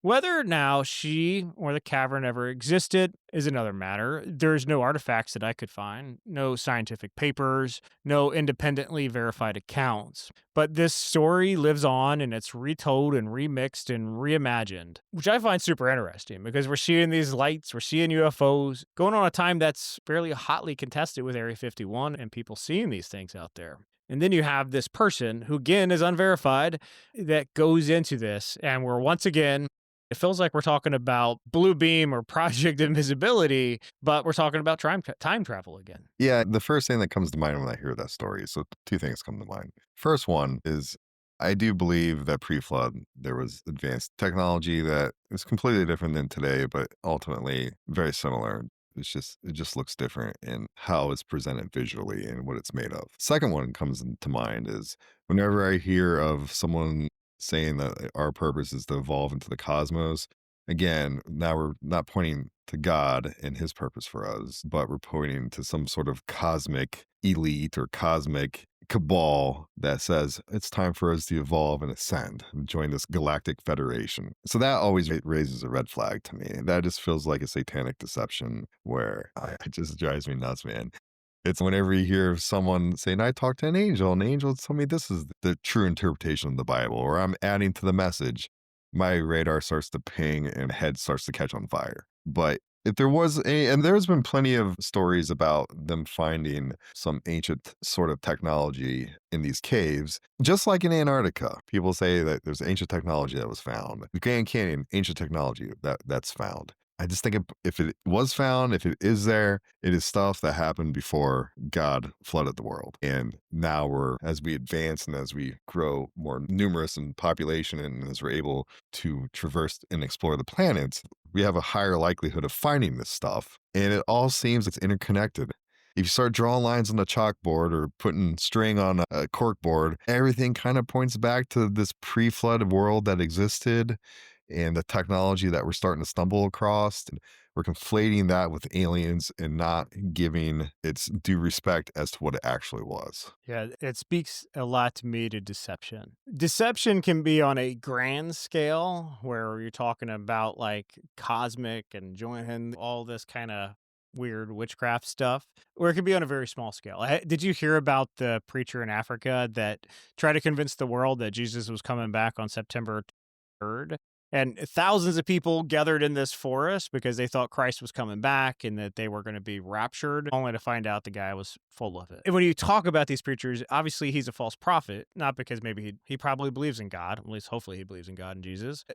Speaker 1: Whether now she or the cavern ever existed is another matter. There's no artifacts that I could find, no scientific papers, no independently verified accounts. But this story lives on and it's retold and remixed and reimagined, which I find super interesting because we're seeing these lights, we're seeing UFOs going on a time that's fairly hotly contested with Area 51 and people seeing these things out there. And then you have this person who, again, is unverified that goes into this. And we're once again, it feels like we're talking about Blue Beam or Project Invisibility, but we're talking about time travel again.
Speaker 4: Yeah, the first thing that comes to mind when I hear that story, so two things come to mind. First one is I do believe that pre-flood there was advanced technology that is completely different than today, but ultimately very similar. It just looks different in how it's presented visually and what it's made of. Second one comes to mind is whenever I hear of someone saying that our purpose is to evolve into the cosmos, again, now we're not pointing to God and his purpose for us, but we're pointing to some sort of cosmic elite or cosmic cabal that says it's time for us to evolve and ascend and join this galactic federation. So that always raises a red flag to me. That just feels like a satanic deception where it just drives me nuts, man. It's whenever you hear someone saying, I talked to an angel, and the angel told me this is the true interpretation of the Bible, or I'm adding to the message, my radar starts to ping and head starts to catch on fire. But If there was and there's been plenty of stories about them finding some ancient sort of technology in these caves, just like in Antarctica. People say that there's ancient technology that was found. The Grand Canyon, ancient technology that's found. I just think if it was found, if it is there, it is stuff that happened before God flooded the world. And now as we advance and as we grow more numerous in population and as we're able to traverse and explore the planets, we have a higher likelihood of finding this stuff. And it all seems it's interconnected. If you start drawing lines on the chalkboard or putting string on a cork board, everything kind of points back to this pre-flood world that existed and the technology that we're starting to stumble across. And we're conflating that with aliens and not giving its due respect as to what it actually was.
Speaker 1: Yeah, it speaks a lot to me to deception. Deception can be on a grand scale where you're talking about like cosmic and joint all this kind of weird witchcraft stuff, or it could be on a very small scale. Did you hear about the preacher in Africa that tried to convince the world that Jesus was coming back on September 3rd? And thousands of people gathered in this forest because they thought Christ was coming back and that they were going to be raptured, only to find out the guy was full of it. And when you talk about these preachers, obviously he's a false prophet, not because maybe he probably believes in God, at least hopefully he believes in God and Jesus.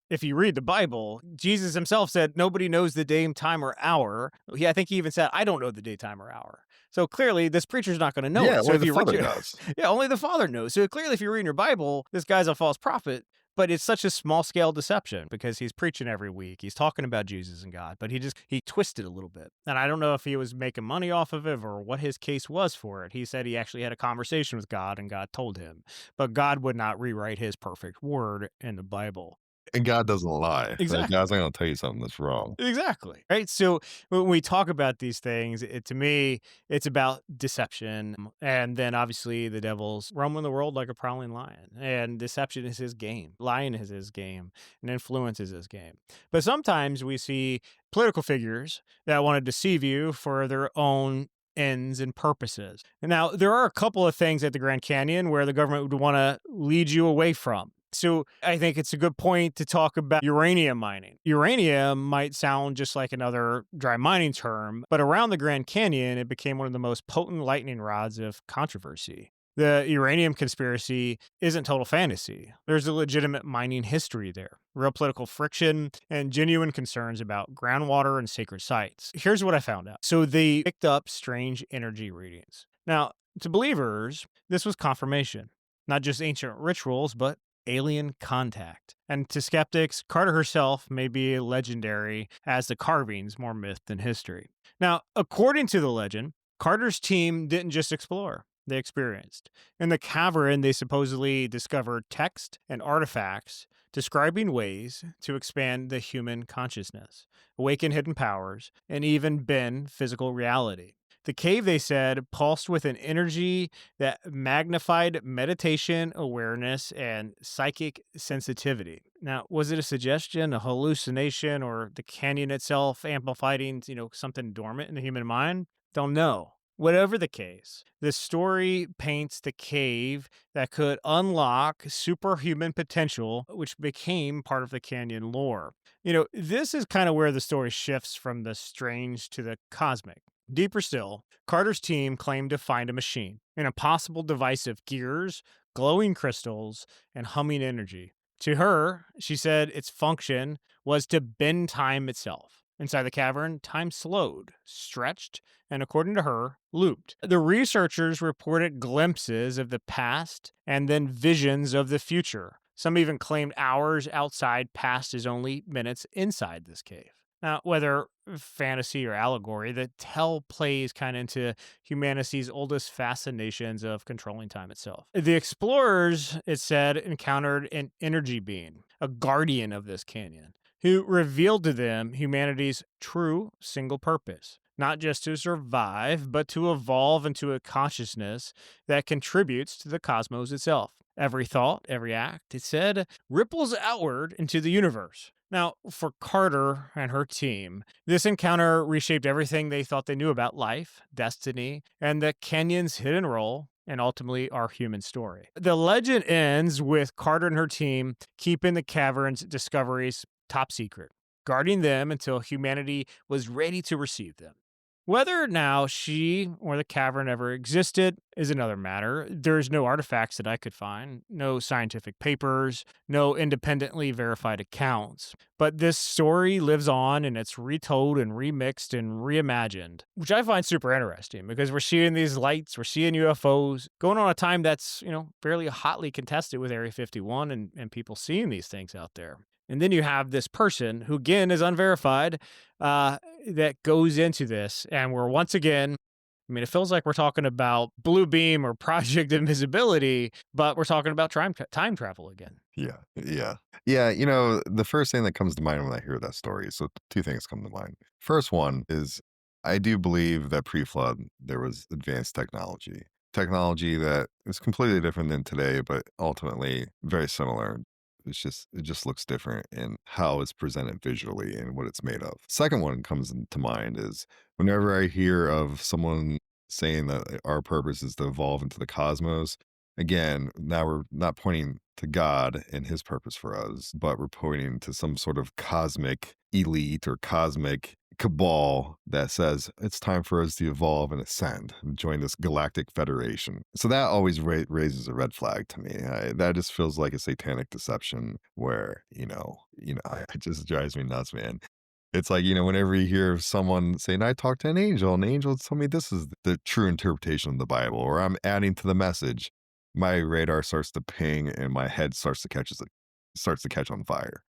Speaker 1: If you read the Bible, Jesus himself said, nobody knows the day, time, or hour. I think he even said, I don't know the day, time, or hour. So clearly, this preacher's not going to know
Speaker 4: Yeah,
Speaker 1: it. So
Speaker 4: only
Speaker 1: if
Speaker 4: the
Speaker 1: you
Speaker 4: Father
Speaker 1: read
Speaker 4: does.
Speaker 1: yeah, only the Father knows. So clearly, if you're reading your Bible, this guy's a false prophet. But it's such a small scale deception because he's preaching every week. He's talking about Jesus and God, but he twisted a little bit. And I don't know if he was making money off of it or what his case was for it. He said he actually had a conversation with God and God told him, but God would not rewrite his perfect word in the Bible.
Speaker 4: And God doesn't lie. Like,
Speaker 1: Exactly.
Speaker 4: God's not going to tell you something that's wrong.
Speaker 1: Exactly. Right. So when we talk about these things, to me, it's about deception. And then obviously the devil's roaming the world like a prowling lion. And deception is his game. Lying is his game. And influence is his game. But sometimes we see political figures that want to deceive you for their own ends and purposes. Now, there are a couple of things at the Grand Canyon where the government would want to lead you away from. So I think it's a good point to talk about uranium mining. Uranium might sound just like another dry mining term, but around the Grand Canyon, it became one of the most potent lightning rods of controversy. The uranium conspiracy isn't total fantasy. There's a legitimate mining history there, real political friction, and genuine concerns about groundwater and sacred sites. Here's what I found out. So they picked up strange energy readings. Now, to believers, this was confirmation, not just ancient rituals, but alien contact. And to skeptics, Carter herself may be legendary, as the carvings more myth than history. Now, according to the legend, Carter's team didn't just explore, they experienced. In the cavern, they supposedly discovered text and artifacts describing ways to expand the human consciousness, awaken hidden powers, and even bend physical reality. The cave, they said, pulsed with an energy that magnified meditation, awareness, and psychic sensitivity. Now, was it a suggestion, a hallucination, or the canyon itself amplifying, something dormant in the human mind? Don't know. Whatever the case, the story paints the cave that could unlock superhuman potential, which became part of the canyon lore. This is kind of where the story shifts from the strange to the cosmic. Deeper still, Carter's team claimed to find a machine, an impossible device of gears, glowing crystals, and humming energy. To her, she said its function was to bend time itself. Inside the cavern, time slowed, stretched, and according to her, looped. The researchers reported glimpses of the past and then visions of the future. Some even claimed hours outside passed as only minutes inside this cave. Now, whether fantasy or allegory, the tell plays kind of into humanity's oldest fascinations of controlling time itself. The explorers, it said, encountered an energy being, a guardian of this canyon, who revealed to them humanity's true single purpose, not just to survive, but to evolve into a consciousness that contributes to the cosmos itself. Every thought, every act, it said, ripples outward into the universe. Now, for Carter and her team, this encounter reshaped everything they thought they knew about life, destiny, and the canyon's hidden role, and ultimately our human story. The legend ends with Carter and her team keeping the cavern's discoveries top secret. guarding them until humanity was ready to receive them. Whether now she or the cavern ever existed is another matter. There's no artifacts that I could find, no scientific papers, no independently verified accounts. But this story lives on and it's retold and remixed and reimagined, which I find super interesting because we're seeing these lights, we're seeing UFOs going on a time that's, fairly hotly contested with Area 51 and people seeing these things out there. And then you have this person who, again, is unverified, that goes into this. And we're once again, it feels like we're talking about Blue Beam or Project Invisibility, but we're talking about time travel again.
Speaker 4: Yeah. Yeah. Yeah. The first thing that comes to mind when I hear that story, so two things come to mind. First one is I do believe that pre flood there was advanced technology that is completely different than today, but ultimately very similar. It just looks different in how it's presented visually and what it's made of. Second one comes to mind is whenever I hear of someone saying that our purpose is to evolve into the cosmos, again, now we're not pointing to God and his purpose for us, but we're pointing to some sort of cosmic elite or cosmic cabal that says it's time for us to evolve and ascend and join this galactic federation. So that always raises a red flag to me. That just feels like a satanic deception where, it just drives me nuts, man. It's like, whenever you hear someone saying, I talked to an angel told me this is the true interpretation of the Bible, or I'm adding to the message, my radar starts to ping and my head starts to catch on fire.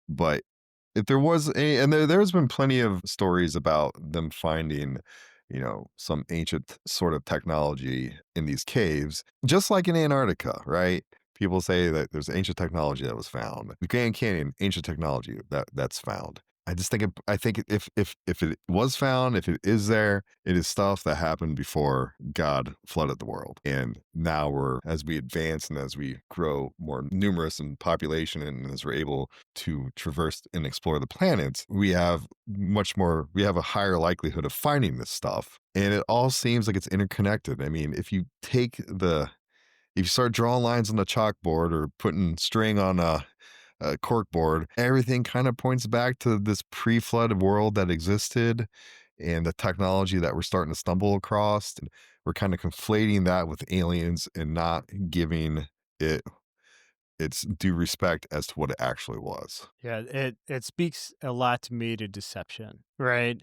Speaker 4: But if there was and there's been plenty of stories about them finding, some ancient sort of technology in these caves, just like in Antarctica, right? People say that there's ancient technology that was found. The Grand Canyon, ancient technology that's found. I think if it was found, if it is there, it is stuff that happened before God flooded the world. And now as we advance and as we grow more numerous in population and as we're able to traverse and explore the planets, we have a higher likelihood of finding this stuff. And it all seems like it's interconnected. I mean, if you start drawing lines on the chalkboard or putting string on a corkboard, everything kind of points back to this pre-flood world that existed and the technology that we're starting to stumble across. And we're kind of conflating that with aliens and not giving it its due respect as to what it actually was.
Speaker 1: Yeah, it speaks a lot to me to deception, right?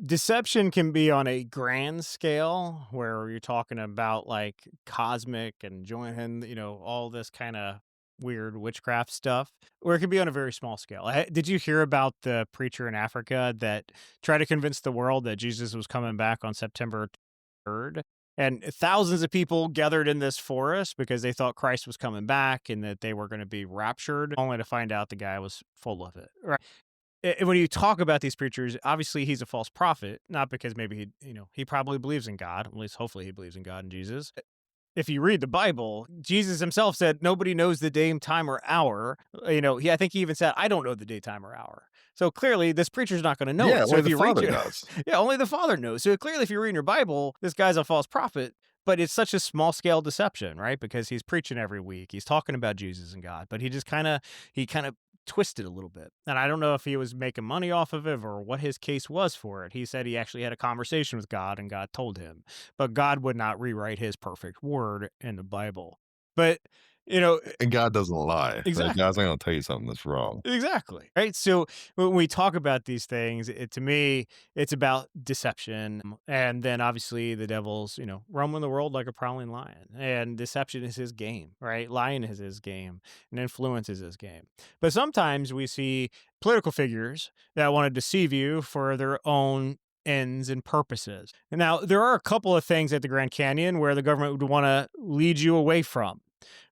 Speaker 1: Deception can be on a grand scale where you're talking about like cosmic and joining, all this kind of weird witchcraft stuff, or it can be on a very small scale. Did you hear about the preacher in Africa that tried to convince the world that Jesus was coming back on September 3rd? And thousands of people gathered in this forest because they thought Christ was coming back and that they were going to be raptured, only to find out the guy was full of it. Right. When you talk about these preachers, obviously he's a false prophet, not because maybe he probably believes in God, at least hopefully he believes in God and Jesus. If you read the Bible, Jesus himself said nobody knows the day, time, or hour. I think he even said, I don't know the day, time, or hour. So clearly this preacher's not going to know
Speaker 4: Yeah,
Speaker 1: it. So
Speaker 4: only
Speaker 1: if
Speaker 4: the
Speaker 1: you read
Speaker 4: Father
Speaker 1: it,
Speaker 4: does.
Speaker 1: yeah, only the Father knows. So clearly if you read your Bible, this guy's a false prophet. But it's such a small scale deception, right? Because he's preaching every week. He's talking about Jesus and God, but he just kind of twisted a little bit. And I don't know if he was making money off of it or what his case was for it. He said he actually had a conversation with God and God told him, but God would not rewrite his perfect word in the Bible. But,
Speaker 4: And God doesn't lie. Like,
Speaker 1: exactly.
Speaker 4: God's not going to tell you something that's wrong.
Speaker 1: Exactly. Right. So when we talk about these things, to me, it's about deception. And then obviously the devil's, roaming the world like a prowling lion. And deception is his game, right? Lying is his game and influence is his game. But sometimes we see political figures that want to deceive you for their own ends and purposes. Now, there are a couple of things at the Grand Canyon where the government would want to lead you away from.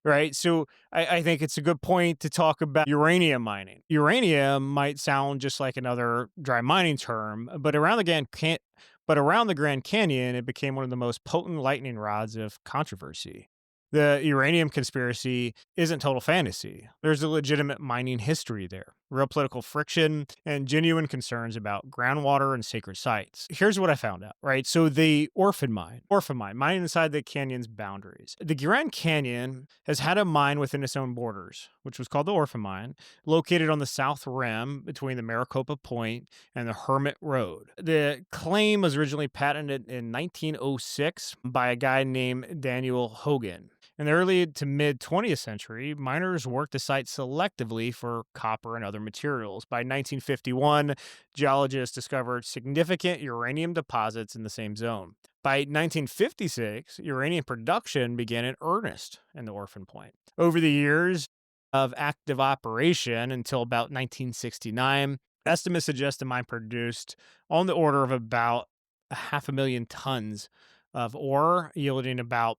Speaker 1: Right. So I think it's a good point to talk about uranium mining. Uranium might sound just like another dry mining term, but around the Grand Canyon, it became one of the most potent lightning rods of controversy. The uranium conspiracy isn't total fantasy. There's a legitimate mining history there. real political friction, and genuine concerns about groundwater and sacred sites. Here's what I found out, right? So the orphan mine, mining inside the canyon's boundaries. The Grand Canyon has had a mine within its own borders, which was called the Orphan Mine, located on the south rim between the Maricopa Point and the Hermit Road. The claim was originally patented in 1906 by a guy named Daniel Hogan. In the early to mid 20th century, miners worked the site selectively for copper and other materials. By 1951, geologists discovered significant uranium deposits in the same zone. By 1956, uranium production began in earnest in the Orphan Point. Over the years of active operation until about 1969, estimates suggest the mine produced on the order of about 500,000 tons of ore, yielding about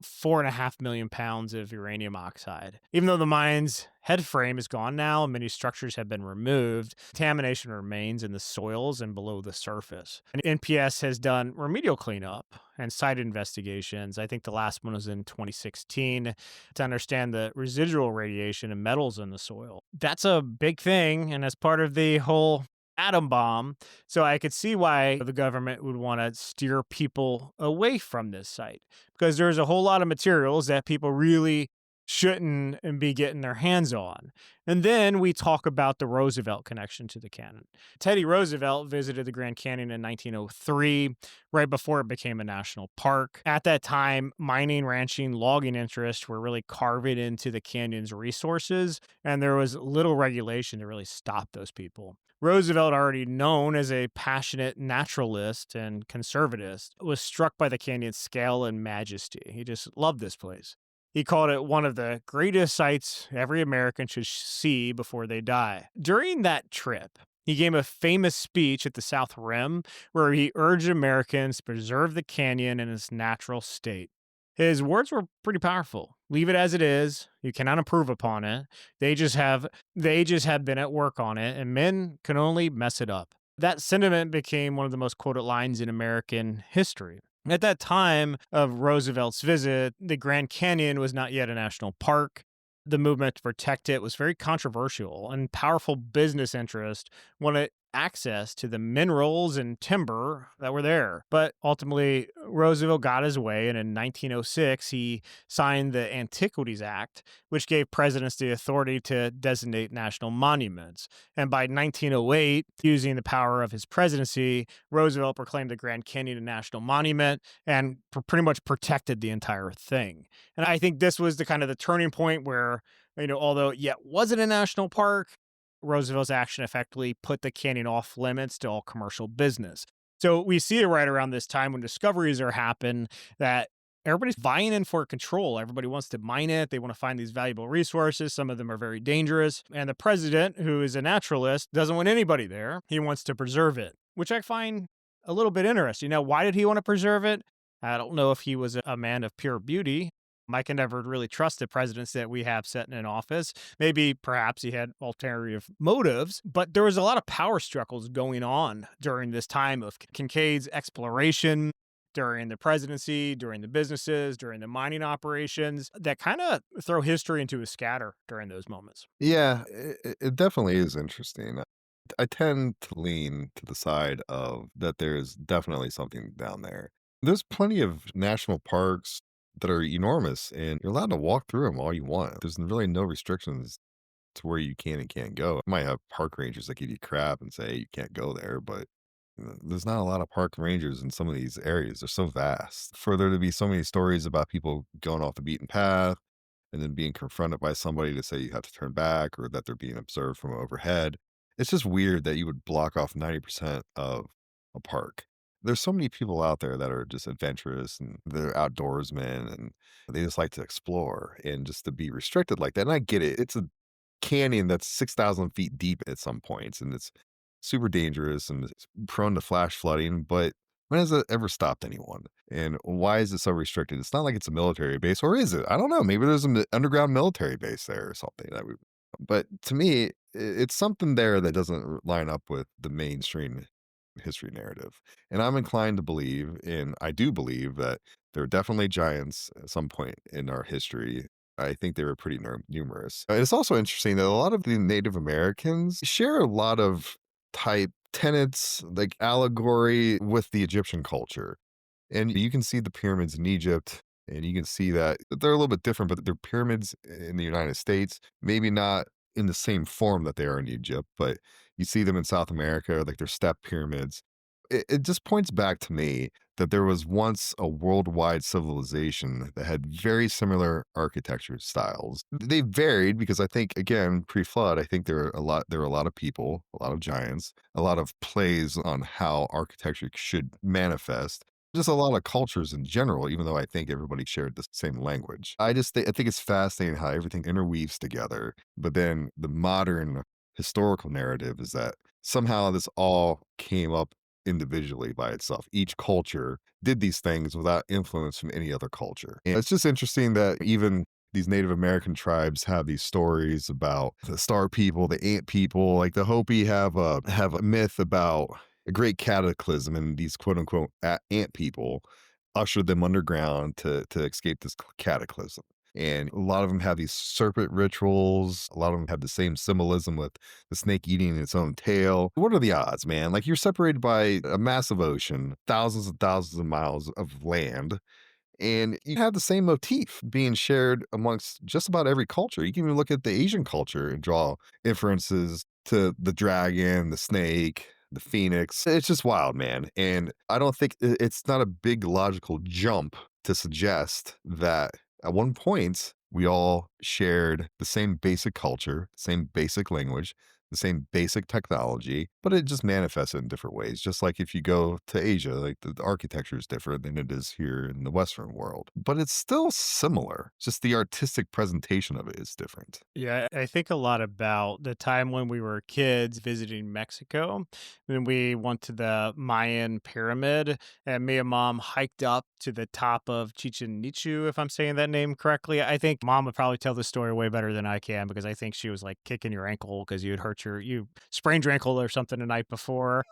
Speaker 1: 4.5 million pounds of uranium oxide. Even though the mine's head frame is gone now and many structures have been removed, contamination remains in the soils and below the surface. And NPS has done remedial cleanup and site investigations. I think the last one was in 2016 to understand the residual radiation and metals in the soil. That's a big thing, and as part of the whole atom bomb. So I could see why the government would want to steer people away from this site because there's a whole lot of materials that people really shouldn't be getting their hands on. And then we talk about the Roosevelt connection to the canyon. Teddy Roosevelt visited the Grand Canyon in 1903, right before it became a national park. At that time, mining, ranching, logging interests were really carving into the canyon's resources, and there was little regulation to really stop those people. Roosevelt, already known as a passionate naturalist and conservatist, was struck by the canyon's scale and majesty. He just loved this place. He called it one of the greatest sights every American should see before they die. During that trip, he gave a famous speech at the South Rim where he urged Americans to preserve the canyon in its natural state. His words were pretty powerful. Leave it as it is. You cannot improve upon it. They just have been at work on it, and men can only mess it up. That sentiment became one of the most quoted lines in American history. At that time of Roosevelt's visit, the Grand Canyon was not yet a national park. The movement to protect it was very controversial, and powerful business interests wanted access to the minerals and timber that were there. But ultimately, Roosevelt got his way, and in 1906, he signed the Antiquities Act, which gave presidents the authority to designate national monuments. And by 1908, using the power of his presidency, Roosevelt proclaimed the Grand Canyon a national monument and pretty much protected the entire thing. And I think this was the kind of the turning point where, although it yet wasn't a national park, Roosevelt's action effectively put the canyon off limits to all commercial business. So we see it right around this time when discoveries are happening that everybody's vying in for control. Everybody wants to mine it. They want to find these valuable resources. Some of them are very dangerous. And the president, who is a naturalist, doesn't want anybody there. He wants to preserve it, which I find a little bit interesting. Now, why did he want to preserve it? I don't know if he was a man of pure beauty. I can never really trust the presidents that we have sitting in office. Maybe perhaps he had ulterior motives, but there was a lot of power struggles going on during this time of Kincaid's exploration, during the presidency, during the businesses, during the mining operations that kind of throw history into a scatter during those moments.
Speaker 4: Yeah, it definitely is interesting. I tend to lean to the side of that there's definitely something down there. There's plenty of national parks that are enormous, and you're allowed to walk through them all you want. There's really no restrictions to where you can and can't go. You might have park rangers that give you crap and say you can't go there, but there's not a lot of park rangers in some of these areas. They're so vast. For there to be so many stories about people going off the beaten path and then being confronted by somebody to say you have to turn back or that they're being observed from overhead, it's just weird that you would block off 90% of a park. There's so many people out there that are just adventurous and they're outdoorsmen and they just like to explore and just to be restricted like that. And I get it. It's a canyon that's 6,000 feet deep at some points and it's super dangerous and it's prone to flash flooding. But when has it ever stopped anyone? And why is it so restricted? It's not like it's a military base, or is it? I don't know. Maybe there's an underground military base there or something. But to me, it's something there that doesn't line up with the mainstream history narrative. And I'm inclined to believe, and I do believe, that there are definitely giants at some point in our history I think they were pretty numerous. It's also interesting that a lot of the Native Americans share a lot of type tenets, like allegory with the Egyptian culture. And you can see the pyramids in Egypt, and you can see that they're a little bit different, but they're pyramids in the United States, maybe not in the same form that they are in Egypt, but you see them in South America, like they're step pyramids. It just points back to me that there was once a worldwide civilization that had very similar architecture styles. They varied because I think, again, pre-flood, I think there were a lot of people, a lot of giants, a lot of plays on how architecture should manifest, just a lot of cultures in general, even though I think everybody shared the same language. I think it's fascinating how everything interweaves together. But then the modern historical narrative is that somehow this all came up individually by itself. Each culture did these things without influence from any other culture. And it's just interesting that even these Native American tribes have these stories about the star people, the ant people. Like the Hopi have a myth about a great cataclysm, and these quote unquote ant people ushered them underground to escape this cataclysm. And a lot of them have these serpent rituals. A lot of them have the same symbolism with the snake eating its own tail. What are the odds, man? Like you're separated by a massive ocean, thousands and thousands of miles of land, and you have the same motif being shared amongst just about every culture. You can even look at the Asian culture and draw inferences to the dragon, the snake, the phoenix. It's just wild, man. And I don't think it's not a big logical jump to suggest that at one point we all shared the same basic culture, same basic language, the same basic technology, but it just manifested in different ways. Just like if you go to Asia, like the architecture is different than it is here in the Western world, but it's still similar. Just the artistic presentation of it is different.
Speaker 1: Yeah, I think a lot about the time when we were kids visiting Mexico. When we went to the Mayan pyramid, and me and mom hiked up to the top of Chichen Itzu, if I'm saying that name correctly. I think mom would probably tell the story way better than I can because I think she was like kicking your ankle because you sprained your ankle or something the night before.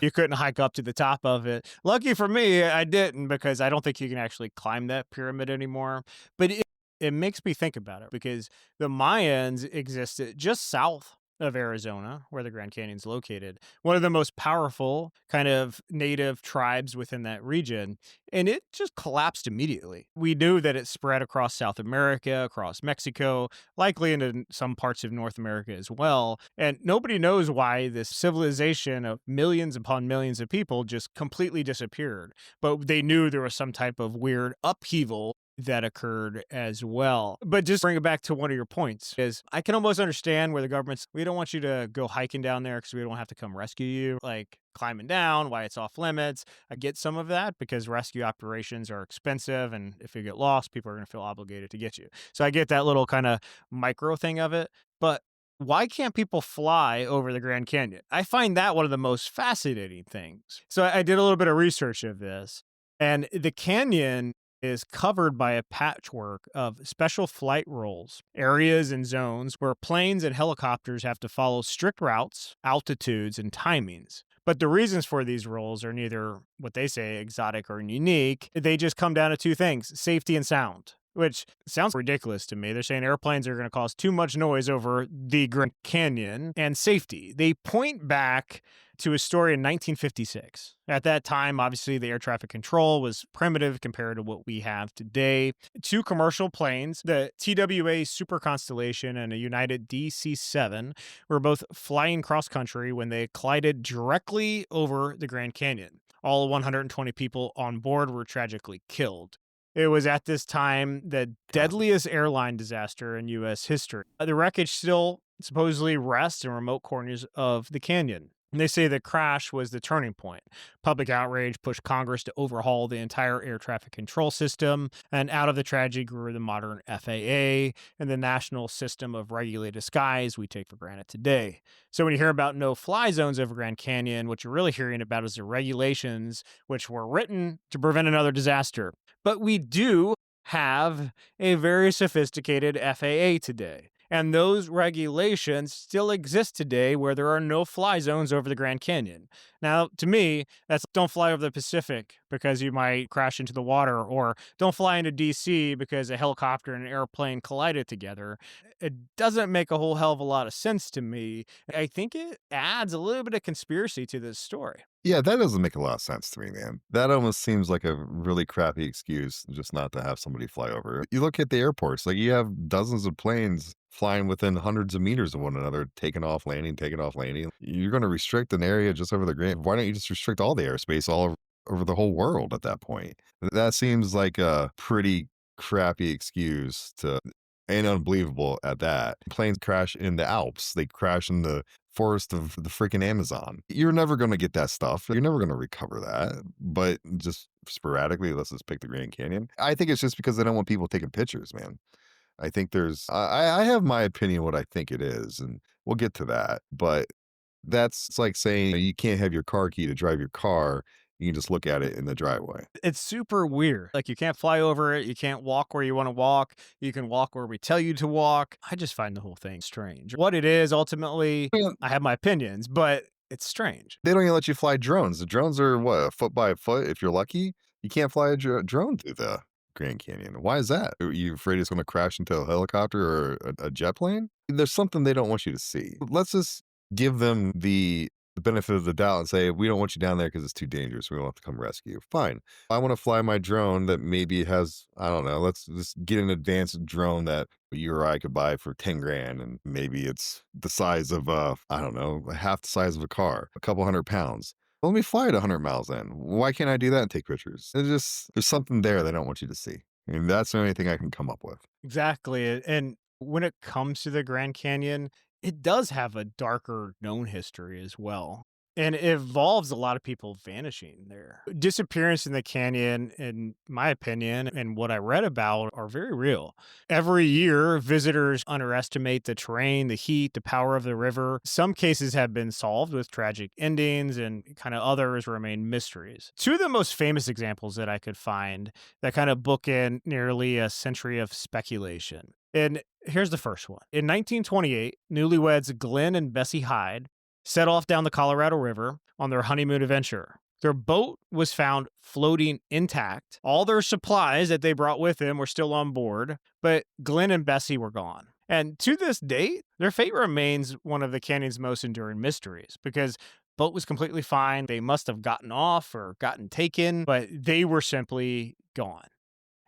Speaker 1: You couldn't hike up to the top of it. Lucky for me, I didn't because I don't think you can actually climb that pyramid anymore. But it makes me think about it because the Mayans existed just south of Arizona, where the Grand Canyon's located, one of the most powerful kind of native tribes within that region, and it just collapsed immediately. We knew that it spread across South America, across Mexico, likely into some parts of North America as well, and nobody knows why this civilization of millions upon millions of people just completely disappeared. But they knew there was some type of weird upheaval that occurred as well. But just bring it back to one of your points is I can almost understand where the government's, we don't want you to go hiking down there because we don't have to come rescue you, like climbing down, why it's off limits. I get some of that because rescue operations are expensive. And if you get lost, people are going to feel obligated to get you. So I get that little kind of micro thing of it. But why can't people fly over the Grand Canyon? I find that one of the most fascinating things. So I did a little bit of research of this, and the canyon is covered by a patchwork of special flight rules, areas and zones where planes and helicopters have to follow strict routes, altitudes, and timings. But the reasons for these rules are neither what they say exotic or unique. They just come down to two things: safety and sound, which sounds ridiculous to me. They're saying airplanes are going to cause too much noise over the Grand Canyon, and safety. They point back to a story in 1956. At that time, obviously, the air traffic control was primitive compared to what we have today. Two commercial planes, the TWA Super Constellation and a United DC-7, were both flying cross-country when they collided directly over the Grand Canyon. All 120 people on board were tragically killed. It was at this time the deadliest airline disaster in U.S. history. The wreckage still supposedly rests in remote corners of the canyon. And they say the crash was the turning point. Public outrage pushed Congress to overhaul the entire air traffic control system, and out of the tragedy grew the modern FAA and the national system of regulated skies we take for granted today. So when you hear about no-fly zones over Grand Canyon, what you're really hearing about is the regulations which were written to prevent another disaster. But we do have a very sophisticated FAA today. And those regulations still exist today where there are no fly zones over the Grand Canyon. Now, to me, that's don't fly over the Pacific because you might crash into the water, or don't fly into DC because a helicopter and an airplane collided together. It doesn't make a whole hell of a lot of sense to me. I think it adds a little bit of conspiracy to this story.
Speaker 4: Yeah, that doesn't make a lot of sense to me, man. That almost seems like a really crappy excuse just not to have somebody fly over. You look at the airports, like you have dozens of planes flying within hundreds of meters of one another, taking off, landing, taking off, landing. You're going to restrict an area just over the Grand. Why don't you just restrict all the airspace all over the whole world at that point? That seems like a pretty crappy excuse to, and unbelievable at that. Planes crash in the Alps, they crash in the forest of the freaking Amazon. You're never going to get that stuff. You're never going to recover that. But just sporadically, let's just pick the Grand Canyon. I think it's just because they don't want people taking pictures, man. I think I have my opinion what I think it is, and we'll get to that. But that's it's like saying you can't have your car key to drive your car. You can just look at it in the driveway.
Speaker 1: It's super weird. Like, you can't fly over it, you can't walk where you wanna walk, you can walk where we tell you to walk. I just find the whole thing strange. What it is, ultimately,
Speaker 4: Yeah.
Speaker 1: I have my opinions, but it's strange.
Speaker 4: They don't even let you fly drones. The drones are what, a foot by a foot if you're lucky? You can't fly a drone through the Grand Canyon. Why is that? Are you afraid it's gonna crash into a helicopter or a jet plane? There's something they don't want you to see. Let's just give them the benefit of the doubt and say, we don't want you down there because it's too dangerous. We don't have to come rescue you. Fine. I want to fly my drone that maybe has, I don't know, let's just get an advanced drone that you or I could buy for 10 grand. And maybe it's the size of, I don't know, half the size of a car, a couple 100 pounds. Let me fly at 100 miles then. Why can't I do that and take pictures? There's something there they don't want you to see. And that's the only thing I can come up with.
Speaker 1: Exactly, and when it comes to the Grand Canyon, it does have a darker known history as well, and it involves a lot of people vanishing there. Disappearance in the canyon, in my opinion, and what I read about, are very real. Every year, visitors underestimate the terrain, the heat, the power of the river. Some cases have been solved with tragic endings, and kind of others remain mysteries. Two of the most famous examples that I could find that kind of bookend nearly a century of speculation. And here's the first one. In 1928, newlyweds Glenn and Bessie Hyde set off down the Colorado River on their honeymoon adventure. Their boat was found floating intact. All their supplies that they brought with them were still on board, but Glenn and Bessie were gone. And to this date, their fate remains one of the canyon's most enduring mysteries, because boat was completely fine. They must have gotten off or gotten taken, but they were simply gone.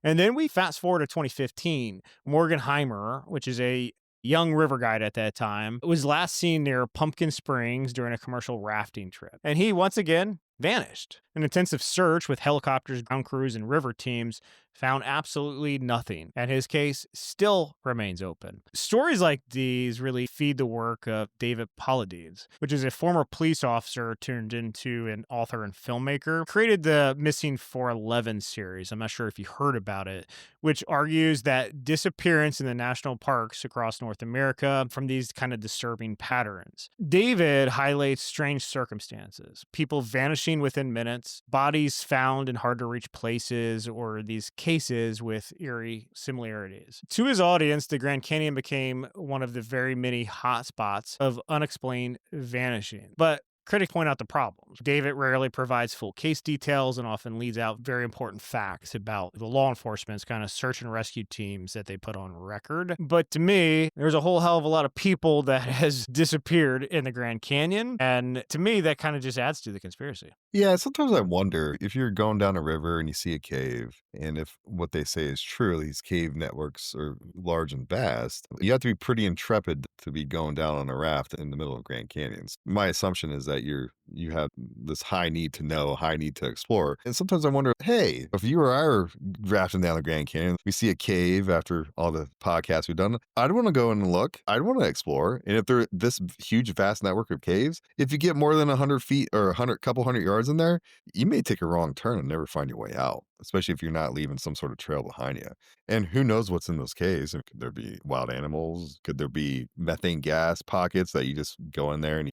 Speaker 1: And then we fast forward to 2015. Morgan Heimer, which is a young river guide at that time, was last seen near Pumpkin Springs during a commercial rafting trip. And he once again vanished. An intensive search with helicopters, ground crews, and river teams found absolutely nothing, and his case still remains open. Stories like these really feed the work of David Paulides, which is a former police officer turned into an author and filmmaker. Created the Missing 411 series. I'm not sure if you heard about it, which argues that disappearance in the national parks across North America from these kind of disturbing patterns. David highlights strange circumstances, people vanishing within minutes, bodies found in hard to reach places, or these cases with eerie similarities. To his audience, the Grand Canyon became one of the very many hotspots of unexplained vanishing. But critics point out the problems. David rarely provides full case details and often leaves out very important facts about the law enforcement's kind of search and rescue teams that they put on record. But to me, there's a whole hell of a lot of people that has disappeared in the Grand Canyon. And to me, that kind of just adds to the conspiracy.
Speaker 4: Yeah, sometimes I wonder if you're going down a river and you see a cave, and if what they say is true, these cave networks are large and vast, you have to be pretty intrepid to be going down on a raft in the middle of Grand Canyons. My assumption is that you have this high need to know, high need to explore. And sometimes I wonder, hey, if you or I are rafting down the Grand Canyon, we see a cave after all the podcasts we've done, I'd want to go and look. I'd want to explore. And if there's this huge, vast network of caves, if you get more than 100 feet or couple hundred yards in there, you may take a wrong turn and never find your way out, especially if you're not leaving some sort of trail behind you. And who knows what's in those caves? Could there be wild animals? Could there be methane gas pockets that you just go in there and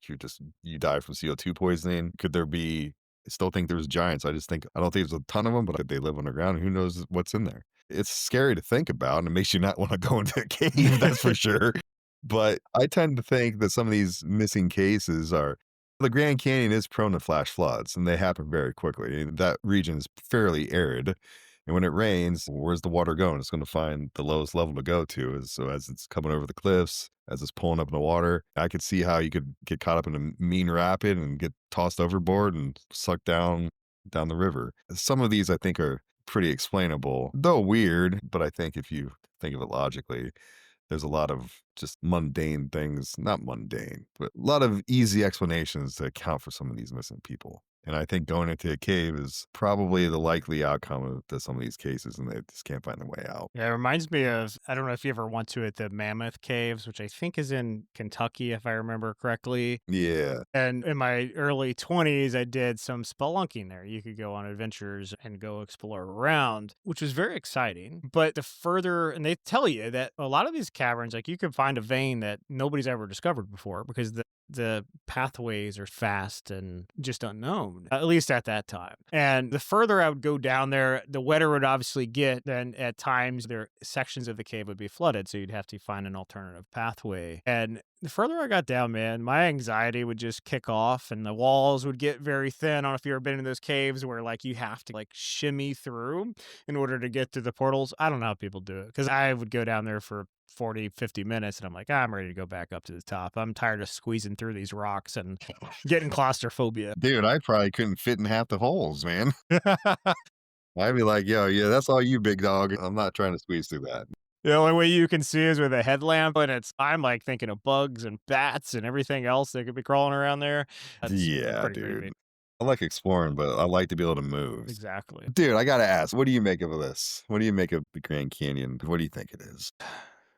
Speaker 4: you die from CO2 poisoning? Could there be, I still think there's giants. I don't think there's a ton of them, but they live underground. Who knows what's in there? It's scary to think about, and it makes you not want to go into a cave, that's for sure. But I tend to think that some of these missing cases are the Grand Canyon is prone to flash floods, and they happen very quickly. That region is fairly arid. And when it rains, where's the water going? It's going to find the lowest level to go to. So as it's coming over the cliffs, as it's pulling up in the water, I could see how you could get caught up in a mean rapid and get tossed overboard and sucked down the river. Some of these I think are pretty explainable, though weird, but I think if you think of it logically, there's a lot of just mundane things, not mundane, but a lot of easy explanations to account for some of these missing people. And I think going into a cave is probably the likely outcome of some of these cases, and they just can't find their way out.
Speaker 1: Yeah, it reminds me of, I don't know if you ever went to it, the Mammoth Caves, which I think is in Kentucky, if I remember correctly.
Speaker 4: Yeah.
Speaker 1: And in my early 20s, I did some spelunking there. You could go on adventures and go explore around, which was very exciting. But the further, and they tell you that a lot of these caverns, like you can find a vein that nobody's ever discovered before because the pathways are fast and just unknown, at least at that time. And the further I would go down there, the wetter it would obviously get. Then at times, there sections of the cave would be flooded, so you'd have to find an alternative pathway. And the further I got down, man, my anxiety would just kick off and the walls would get very thin. I don't know if you've ever been in those caves where like you have to like shimmy through in order to get through the portals. I don't know how people do it because I would go down there for 40, 50 minutes and I'm like, I'm ready to go back up to the top. I'm tired of squeezing through these rocks and getting claustrophobia.
Speaker 4: Dude, I probably couldn't fit in half the holes, man. I'd be like, yo, yeah, that's all you, big dog. I'm not trying to squeeze through that.
Speaker 1: The only way you can see is with a headlamp, and I'm like thinking of bugs and bats and everything else that could be crawling around there. That's
Speaker 4: Yeah,
Speaker 1: pretty
Speaker 4: dude.
Speaker 1: creepy.
Speaker 4: I like exploring, but I like to be able to move.
Speaker 1: Exactly.
Speaker 4: Dude, I gotta ask, what do you make of this? What do you make of the Grand Canyon? What do you think it is?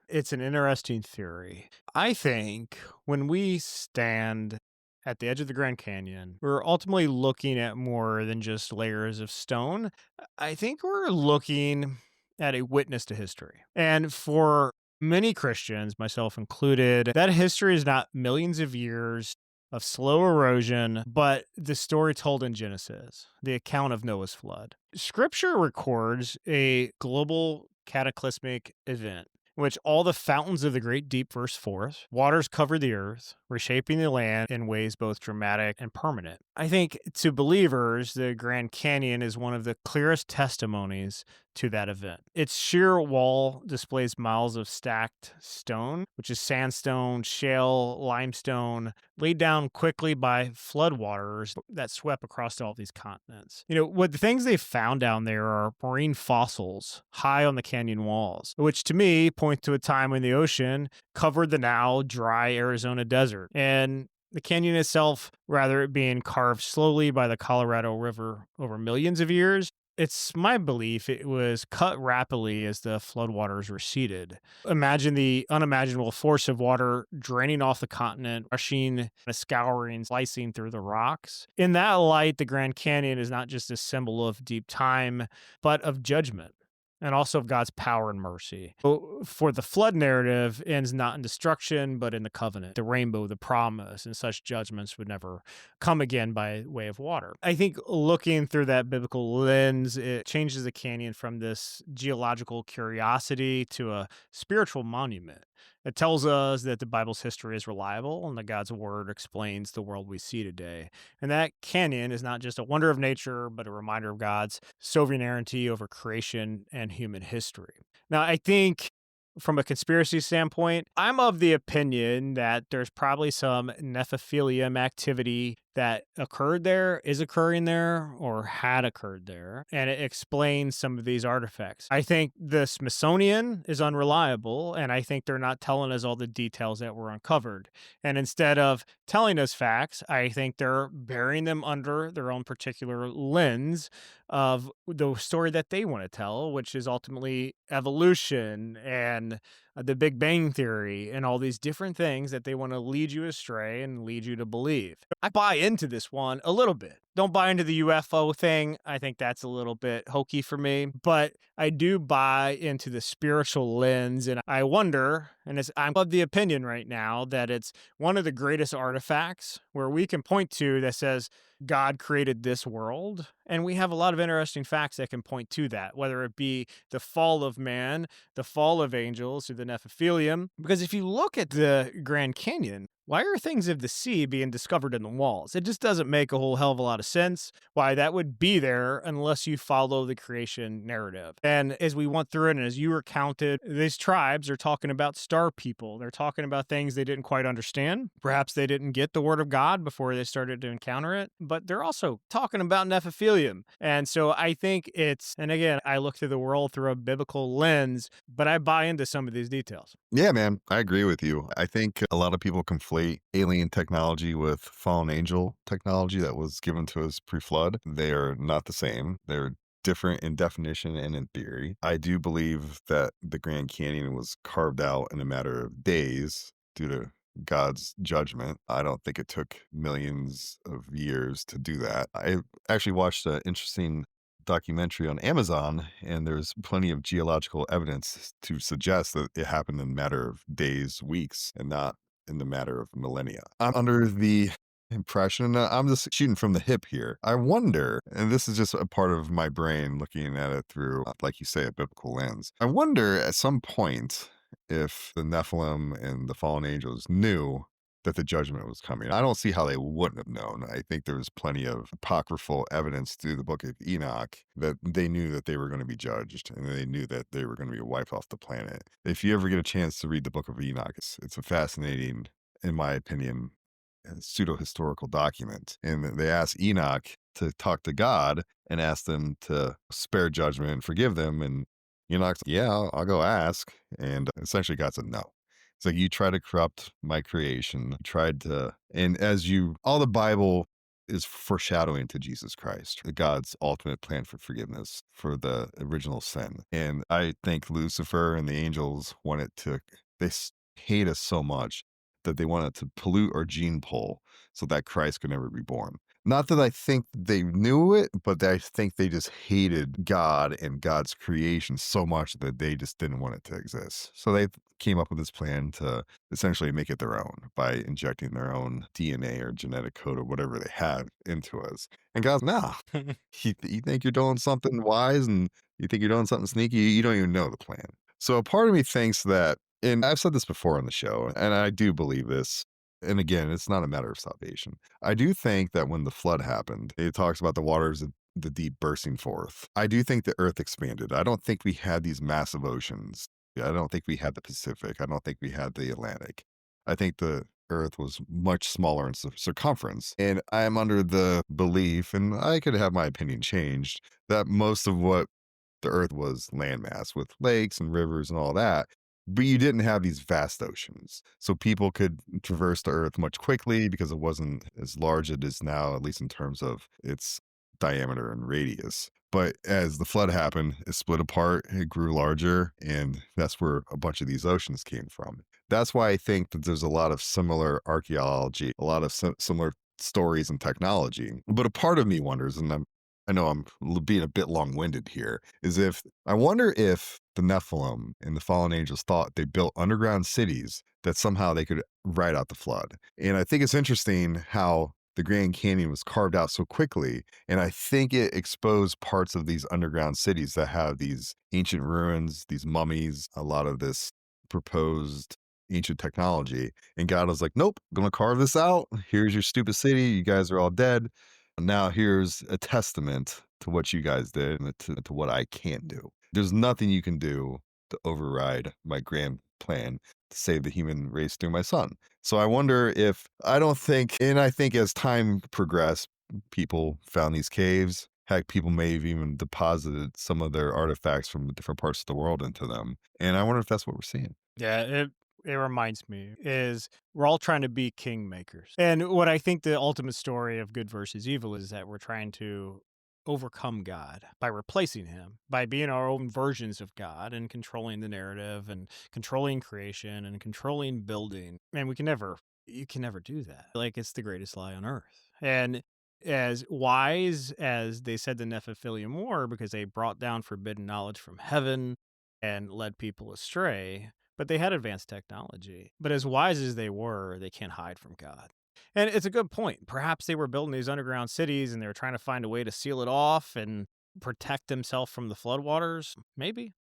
Speaker 1: It's an interesting theory. I think when we stand at the edge of the Grand Canyon, we're ultimately looking at more than just layers of stone. I think we're looking at a witness to history. And for many Christians, myself included, that history is not millions of years of slow erosion, but the story told in Genesis, the account of Noah's flood. Scripture records a global cataclysmic event in which all the fountains of the great deep burst forth, waters covered the earth, reshaping the land in ways both dramatic and permanent. I think to believers, the Grand Canyon is one of the clearest testimonies to that event. Its sheer wall displays miles of stacked stone, which is sandstone, shale, limestone, laid down quickly by floodwaters that swept across all these continents. What the things they found down there are marine fossils high on the canyon walls, which to me point to a time when the ocean covered the now dry Arizona desert. And the canyon itself, rather it being carved slowly by the Colorado River over millions of years, it's my belief it was cut rapidly as the floodwaters receded. Imagine the unimaginable force of water draining off the continent, rushing, scouring, slicing through the rocks. In that light, the Grand Canyon is not just a symbol of deep time, but of judgment, and also of God's power and mercy. For the flood narrative ends not in destruction, but in the covenant, the rainbow, the promise, and such judgments would never come again by way of water. I think looking through that biblical lens, it changes the canyon from this geological curiosity to a spiritual monument. It tells us that the Bible's history is reliable and that God's word explains the world we see today. And that canyon is not just a wonder of nature, but a reminder of God's sovereignty over creation and human history. Now, I think from a conspiracy standpoint, I'm of the opinion that there's probably some Nephilim activity that occurred there, is occurring there, or had occurred there, and it explains some of these artifacts. I think the Smithsonian is unreliable, and I think they're not telling us all the details that were uncovered. And instead of telling us facts, I think they're burying them under their own particular lens of the story that they want to tell, which is ultimately evolution and the Big Bang Theory and all these different things that they want to lead you astray and lead you to believe. I buy into this one a little bit. Don't buy into the UFO thing. I think that's a little bit hokey for me, but I do buy into the spiritual lens. And I wonder, and I'm of the opinion right now that it's one of the greatest artifacts where we can point to that says God created this world. And we have a lot of interesting facts that can point to that, whether it be the fall of man, the fall of angels through the Nephilim. Because if you look at the Grand Canyon, why are things of the sea being discovered in the walls? It just doesn't make a whole hell of a lot of sense why that would be there unless you follow the creation narrative. And as we went through it and as you recounted, these tribes are talking about star people. They're talking about things they didn't quite understand. Perhaps they didn't get the word of God before they started to encounter it, but they're also talking about Nephilim. And so I think and again, I look through the world through a biblical lens, but I buy into some of these details.
Speaker 4: Yeah, man, I agree with you. I think a lot of people conflate alien technology with fallen angel technology that was given to us pre-flood. They are not the same. They're different in definition and in theory. I do believe that the Grand Canyon was carved out in a matter of days due to God's judgment. I don't think it took millions of years to do that. I actually watched an interesting documentary on Amazon, and there's plenty of geological evidence to suggest that it happened in a matter of days, weeks, and not in the matter of millennia. I'm under the impression, I'm just shooting from the hip here. I wonder, and this is just a part of my brain looking at it through, like you say, a biblical lens. I wonder at some point if the Nephilim and the fallen angels knew that the judgment was coming. I don't see how they wouldn't have known. I think there was plenty of apocryphal evidence through the book of Enoch that they knew that they were going to be judged and they knew that they were going to be wiped off the planet. If you ever get a chance to read the book of Enoch, it's a fascinating, in my opinion, pseudo historical document. And they asked Enoch to talk to God and ask them to spare judgment and forgive them. And Enoch's, yeah, I'll go ask. And essentially, God said no. It's like, you try to corrupt my creation, tried to, and all the Bible is foreshadowing to Jesus Christ, God's ultimate plan for forgiveness for the original sin. And I think Lucifer and the angels hate us so much that they wanted to pollute our gene pool so that Christ could never be born. Not that I think they knew it, but I think they just hated God and God's creation so much that they just didn't want it to exist. So they came up with this plan to essentially make it their own by injecting their own DNA or genetic code or whatever they had into us. And God's, nah, you think you're doing something wise and you think you're doing something sneaky, you don't even know the plan. So a part of me thinks that, and I've said this before on the show, and I do believe this. And again, it's not a matter of salvation. I do think that when the flood happened, it talks about the waters of the deep bursting forth. I do think the earth expanded. I don't think we had these massive oceans. I don't think we had the Pacific. I don't think we had the Atlantic. I think the earth was much smaller in circumference. And I am under the belief, and I could have my opinion changed, that most of what the earth was landmass with lakes and rivers and all that. But you didn't have these vast oceans. So people could traverse the earth much quickly because it wasn't as large as it is now, at least in terms of its diameter and radius. But as the flood happened, it split apart, it grew larger, and that's where a bunch of these oceans came from. That's why I think that there's a lot of similar archaeology, a lot of similar stories and technology. But a part of me wonders, and I know I'm being a bit long-winded here, I wonder if the Nephilim and the fallen angels thought they built underground cities that somehow they could ride out the flood. And I think it's interesting how the Grand Canyon was carved out so quickly. And I think it exposed parts of these underground cities that have these ancient ruins, these mummies, a lot of this proposed ancient technology. And God was like, nope, I'm going to carve this out. Here's your stupid city. You guys are all dead. Now here's a testament to what you guys did and to what I can't do. There's nothing you can do to override my grand plan to save the human race through my son. So I wonder if I don't think, and I think as time progressed, people found these caves. Heck, people may have even deposited some of their artifacts from different parts of the world into them. And I wonder if that's what we're seeing.
Speaker 1: Yeah, it reminds me is we're all trying to be kingmakers. And what I think the ultimate story of good versus evil is that we're trying to overcome God by replacing him, by being our own versions of God and controlling the narrative and controlling creation and controlling building. And you can never do that. Like, it's the greatest lie on earth. And As wise as they said the Nephilim were, because they brought down forbidden knowledge from heaven and led people astray, but they had advanced technology. But as wise as they were, they can't hide from God. And it's a good point. Perhaps they were building these underground cities and they were trying to find a way to seal it off and protect themselves from the floodwaters. Maybe,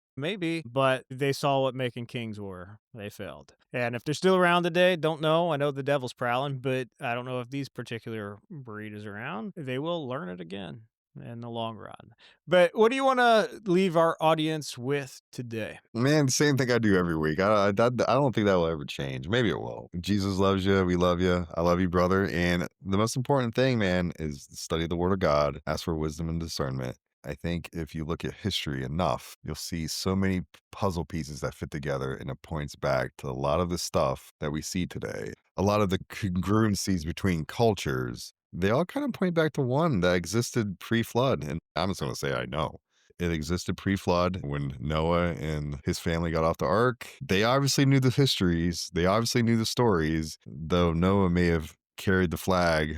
Speaker 1: but they saw what making kings were. They failed. And if they're still around today, don't know. I know the devil's prowling, but I don't know if these particular breed is around. They will learn it again in the long run. But what do you want to leave our audience with today?
Speaker 4: Man, the same thing I do every week. I don't think that will ever change. Maybe it will. Jesus loves you. We love you. I love you, brother. And the most important thing, man, is study the Word of God. Ask for wisdom and discernment. I think if you look at history enough, you'll see so many puzzle pieces that fit together, and it points back to a lot of the stuff that we see today. A lot of the congruencies between cultures, they all kind of point back to one that existed pre-flood. And I'm just going to say, I know. It existed pre-flood when Noah and his family got off the ark. They obviously knew the histories. They obviously knew the stories, though Noah may have carried the flag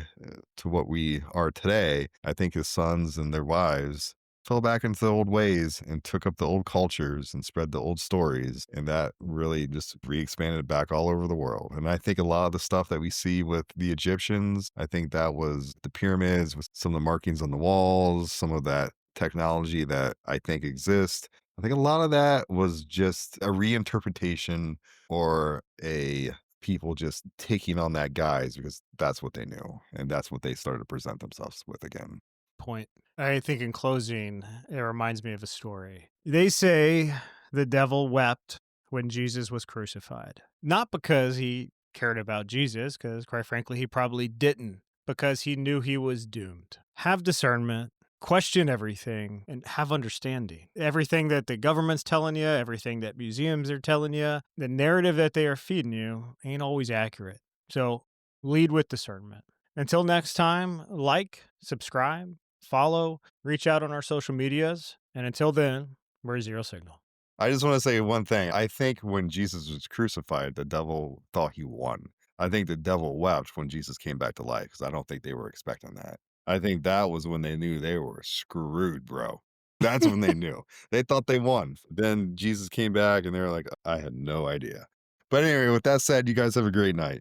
Speaker 4: to what we are today. I think his sons and their wives fell back into the old ways and took up the old cultures and spread the old stories. And that really just re-expanded back all over the world. And I think a lot of the stuff that we see with the Egyptians, I think that was the pyramids with some of the markings on the walls, some of that technology that I think exists. I think a lot of that was just a reinterpretation or a people just taking on that guise because that's what they knew and that's what they started to present themselves with again.
Speaker 1: Point. I think in closing, it reminds me of a story. They say the devil wept when Jesus was crucified. Not because he cared about Jesus, because quite frankly, he probably didn't, because he knew he was doomed. Have discernment. Question everything and have understanding. Everything that the government's telling you, everything that museums are telling you, the narrative that they are feeding you ain't always accurate. So lead with discernment. Until next time, like, subscribe, follow, reach out on our social medias. And until then, we're Zero Signal.
Speaker 4: I just want to say one thing. I think when Jesus was crucified, the devil thought he won. I think the devil wept when Jesus came back to life because I don't think they were expecting that. I think that was when they knew they were screwed, bro. That's when they knew. They thought they won. Then Jesus came back and they were like, I had no idea. But anyway, with that said, you guys have a great night.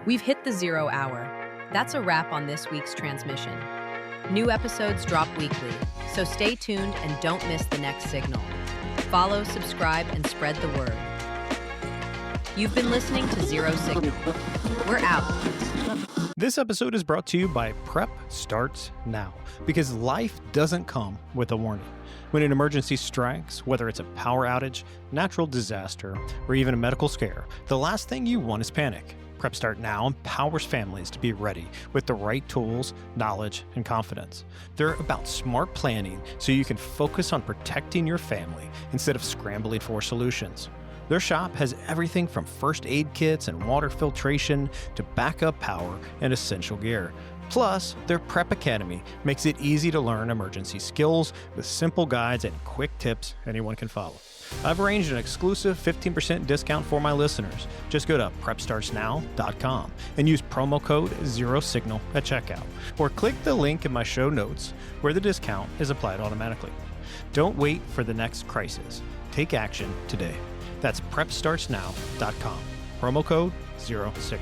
Speaker 2: We've hit the 0 hour. That's a wrap on this week's transmission. New episodes drop weekly, so stay tuned and don't miss the next signal. Follow, subscribe, and spread the word. You've been listening to Zero Signal. We're out.
Speaker 1: This episode is brought to you by Prep Starts Now, because life doesn't come with a warning. When an emergency strikes, whether it's a power outage, natural disaster, or even a medical scare, the last thing you want is panic. Prep Start Now empowers families to be ready with the right tools, knowledge, and confidence. They're about smart planning so you can focus on protecting your family instead of scrambling for solutions. Their shop has everything from first aid kits and water filtration to backup power and essential gear. Plus, their Prep Academy makes it easy to learn emergency skills with simple guides and quick tips anyone can follow. I've arranged an exclusive 15% discount for my listeners. Just go to prepstartsnow.com and use promo code ZeroSignal at checkout, or click the link in my show notes where the discount is applied automatically. Don't wait for the next crisis. Take action today. That's prepstartsnow.com. Promo code ZeroSignal.